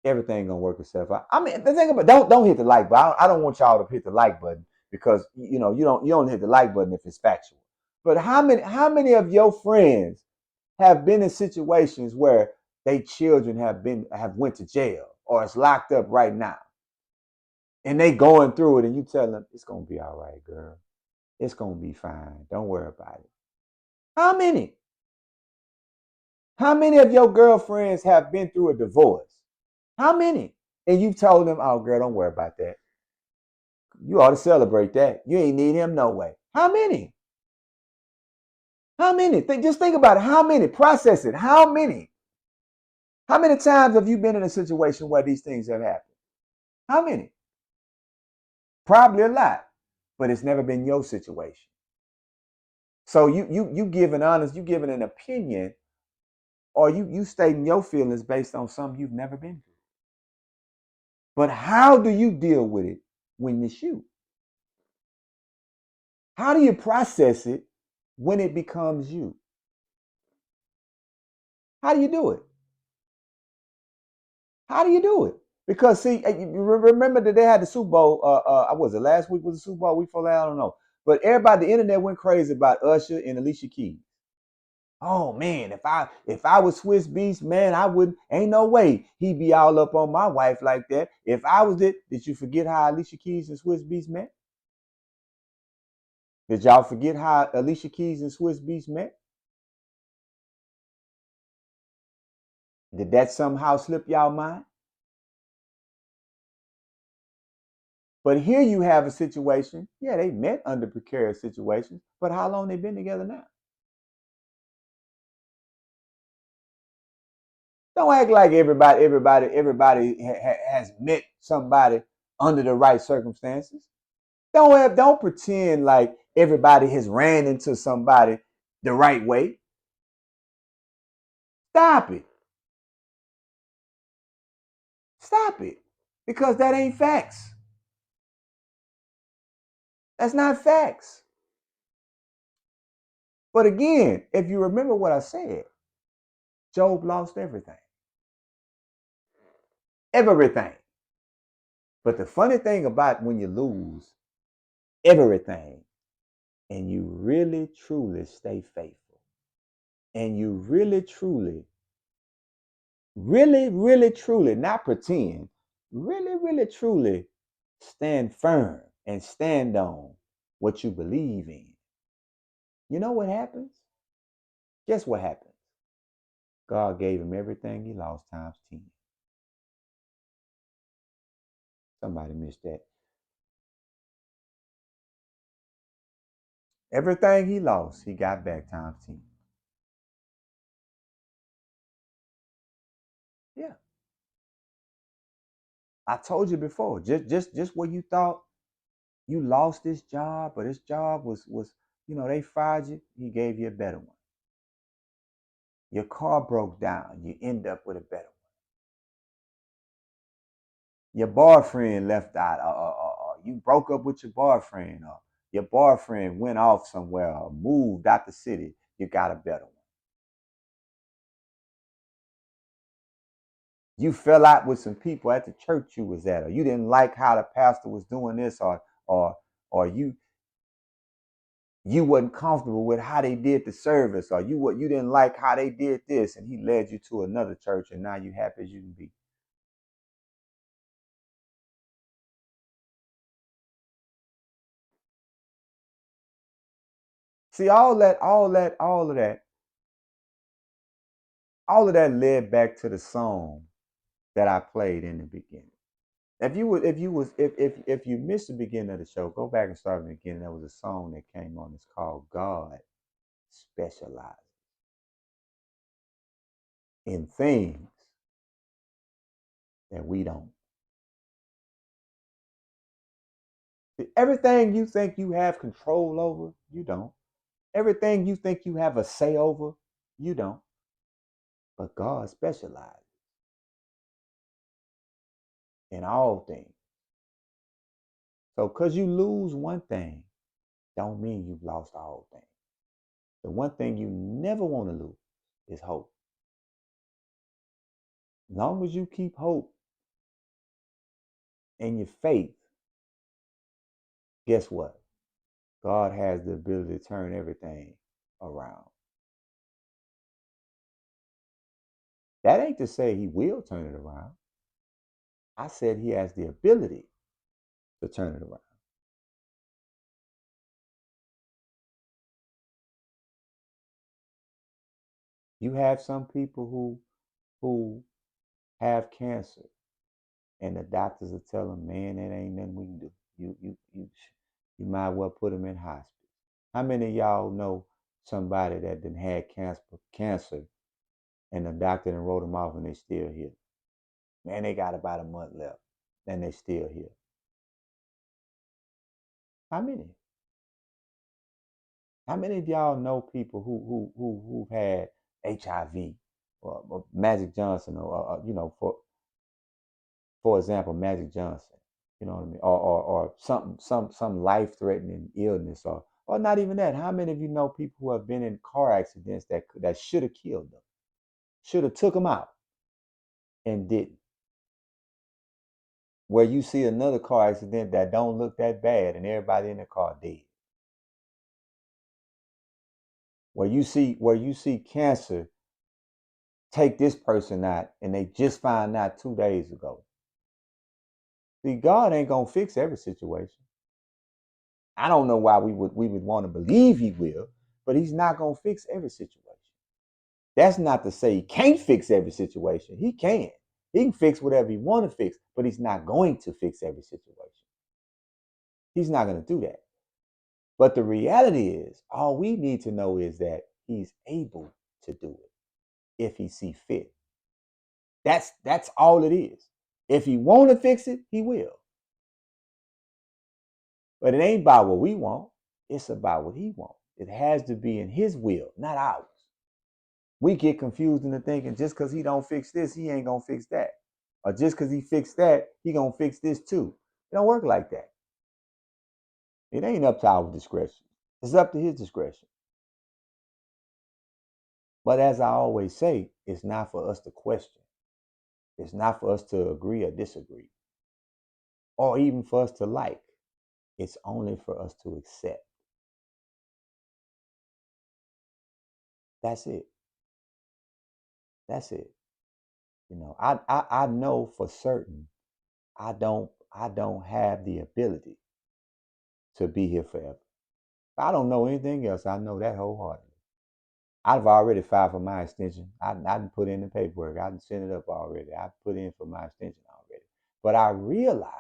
Everything gonna work itself out." I mean, the thing about, don't hit the like button. I don't want y'all to hit the like button, because you don't hit the like button if it's factual. But how many of your friends have been in situations where they children have went to jail, or it's locked up right now, and they going through it, and you tell them it's gonna be all right, girl. It's gonna be fine. Don't worry about it. How many? How many of your girlfriends have been through a divorce? How many? And you've told them, "Oh, girl, don't worry about that. You ought to celebrate that. You ain't need him no way." How many? How many? Just think about it. How many? Process it. How many? How many times have you been in a situation where these things have happened? How many? Probably a lot, but it's never been your situation. So you giving honest, you giving an opinion, or you stating your feelings based on something you've never been through. But how do you deal with it when you shoot? How do you process it when it becomes you? How do you do it? How do you do it? Because see, you remember that they had the Super Bowl. Was it last week? Was the Super Bowl week before that? I don't know. But everybody, the internet went crazy about Usher and Alicia Keys. Oh man, if I was Swiss Beats, man, I wouldn't. Ain't no way he'd be all up on my wife like that. If I was it, did you forget how Alicia Keys and Swiss Beats met? Did y'all forget how Alicia Keys and Swiss Beats met? Did that somehow slip y'all mind? But here you have a situation. Yeah, they met under precarious situations, but how long they been together now? Don't act like everybody has met somebody under the right circumstances. Don't pretend like everybody has ran into somebody the right way. Stop it. Stop it. Because that ain't facts. That's not facts. But again, if you remember what I said, Job lost everything. Everything. But the funny thing about when you lose everything and you really truly stay faithful and you really truly, not pretend, really truly stand firm and stand on what you believe in, you know what happens? Guess what happens? God gave him everything he lost times 10. Somebody missed that. Everything he lost, he got back times 10. Yeah. I told you before, just where you thought you lost this job, or this job was they fired you, he gave you a better one. Your car broke down, you end up with a better one. Your boyfriend left out, or you broke up with your boyfriend, or your boyfriend went off somewhere or moved out the city, you got a better one. You fell out with some people at the church you was at, or you didn't like how the pastor was doing this, or or you wasn't comfortable with how they did the service, or you didn't like how they did this, and he led you to another church, and now you happy as you can be. See, all of that led back to the song that I played in the beginning. If you missed the beginning of the show, go back and start from the beginning. There was a song that came on. It's called "God Specializes in Things That We Don't." Everything you think you have control over, you don't. Everything you think you have a say over, you don't. But God specializes in all things. So because you lose one thing, don't mean you've lost all things. The one thing you never want to lose is hope. As long as you keep hope and your faith, guess what? God has the ability to turn everything around. That ain't to say he will turn it around. I said he has the ability to turn it around. You have some people who have cancer, and the doctors will tell them, "Man, that ain't nothing we can do. You might well put them in hospice." How many of y'all know somebody that done had cancer, and the doctor done wrote them off and they still here? Man, they got about a month left, and they still here. How many? How many of y'all know people who've had HIV, or Magic Johnson, or for example, Magic Johnson, you know what I mean, or some life threatening illness, or not even that. How many of you know people who have been in car accidents that should have killed them, should have took them out, and didn't? Where you see another car accident that don't look that bad, and everybody in the car dead. Where you see cancer take this person out, and they just found out 2 days ago. See, God ain't gonna fix every situation. I don't know why we would want to believe he will, but he's not gonna fix every situation. That's not to say he can't fix every situation. He can. He can fix whatever he want to fix, but he's not going to fix every situation. He's not going to do that. But the reality is, all we need to know is that he's able to do it if he see fit. That's all it is. If he want to fix it, he will. But it ain't about what we want. It's about what he wants. It has to be in his will, not ours. We get confused into thinking just because he don't fix this, he ain't gonna fix that. Or just because he fixed that, he gonna fix this too. It don't work like that. It ain't up to our discretion. It's up to his discretion. But as I always say, it's not for us to question. It's not for us to agree or disagree, or even for us to like. It's only for us to accept. That's it. That's it. You know, I know for certain I don't have the ability to be here forever. I don't know anything else. I know that wholeheartedly. I've already filed for my extension. I didn't put in the paperwork. I didn't send it up already. I put in for my extension already. But I realize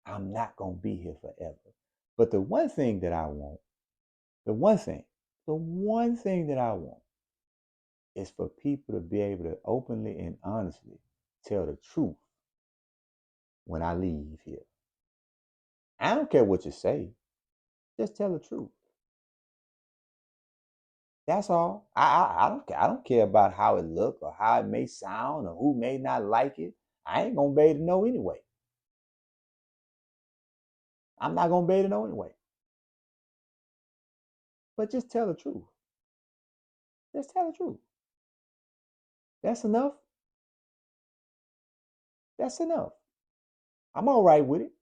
I'm not gonna be here forever. But the one thing that I want, the one thing that I want is for people to be able to openly and honestly tell the truth when I leave here. I don't care what you say, just tell the truth. That's all. I don't care. I don't care about how it look or how it may sound or who may not like it. I ain't gonna be able to know anyway. I'm not gonna be able to know anyway. But just tell the truth. Just tell the truth. That's enough. That's enough. I'm all right with it.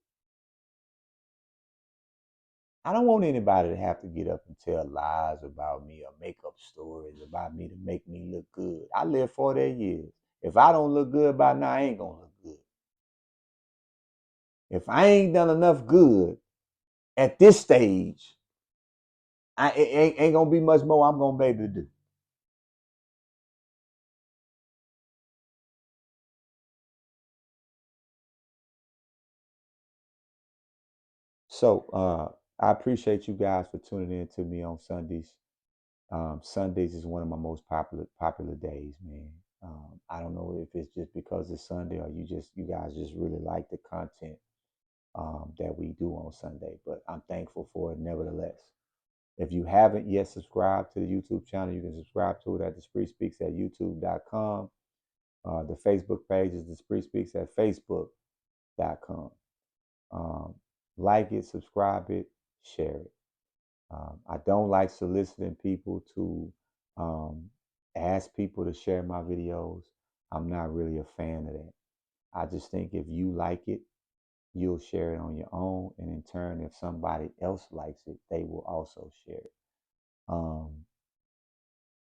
I don't want anybody to have to get up and tell lies about me or make up stories about me to make me look good. I lived 48 years. If I don't look good by now, I ain't gonna look good. If I ain't done enough good at this stage, it ain't gonna be much more I'm gonna be able to do. So I appreciate you guys for tuning in to me on Sundays. Sundays is one of my most popular days, man. I don't know if it's just because it's Sunday or you guys just really like the content that we do on Sunday, but I'm thankful for it nevertheless. If you haven't yet subscribed to the YouTube channel, you can subscribe to it at thespreespeaks at youtube.com. The Facebook page is thespreespeaks at facebook.com. Um, like it, subscribe it, share it. I don't like soliciting people to ask people to share my videos. I'm not really a fan of that. I just think if you like it, you'll share it on your own. And in turn, if somebody else likes it, they will also share it. Um,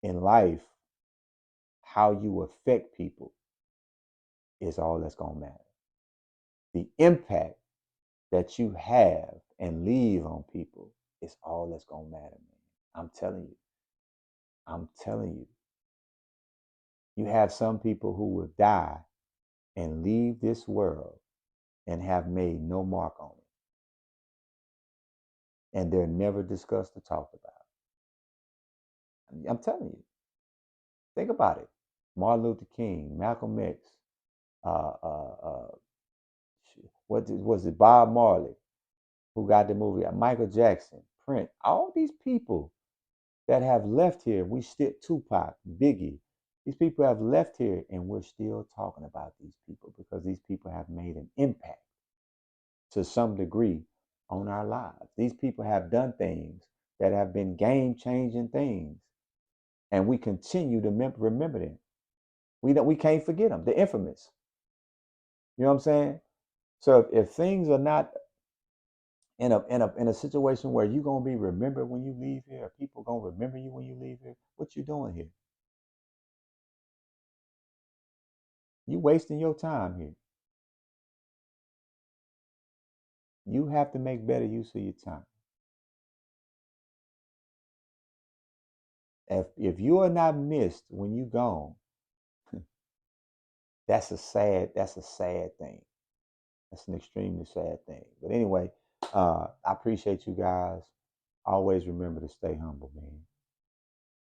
in life, how you affect people is all that's going to matter. The impact that you have and leave on people is all that's going to matter, man. I'm telling you. I'm telling you. You have some people who will die and leave this world and have made no mark on it. And they're never discussed or talked about. I'm telling you. Think about it. Martin Luther King, Malcolm X, uh, uh, uh, what was it? Bob Marley, who got the movie? Michael Jackson, Prince. All these people that have left here. We still Tupac, Biggie. These people have left here, and we're still talking about these people because these people have made an impact to some degree on our lives. These people have done things that have been game changing things, and we continue to remember them. We can't forget them. They're infamous. You know what I'm saying? So if things are not in a situation where you're gonna be remembered when you leave here, or people gonna remember you when you leave here, what you doing here? You wasting your time here. You have to make better use of your time. If you are not missed when you gone, that's a sad thing. That's an extremely sad thing. But anyway, I appreciate you guys. Always remember to stay humble, man.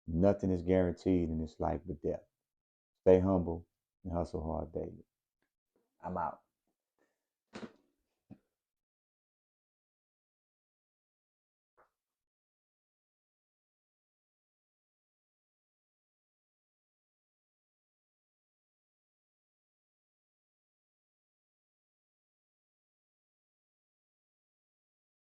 Nothing is guaranteed in this life but death. Stay humble and hustle hard daily. I'm out.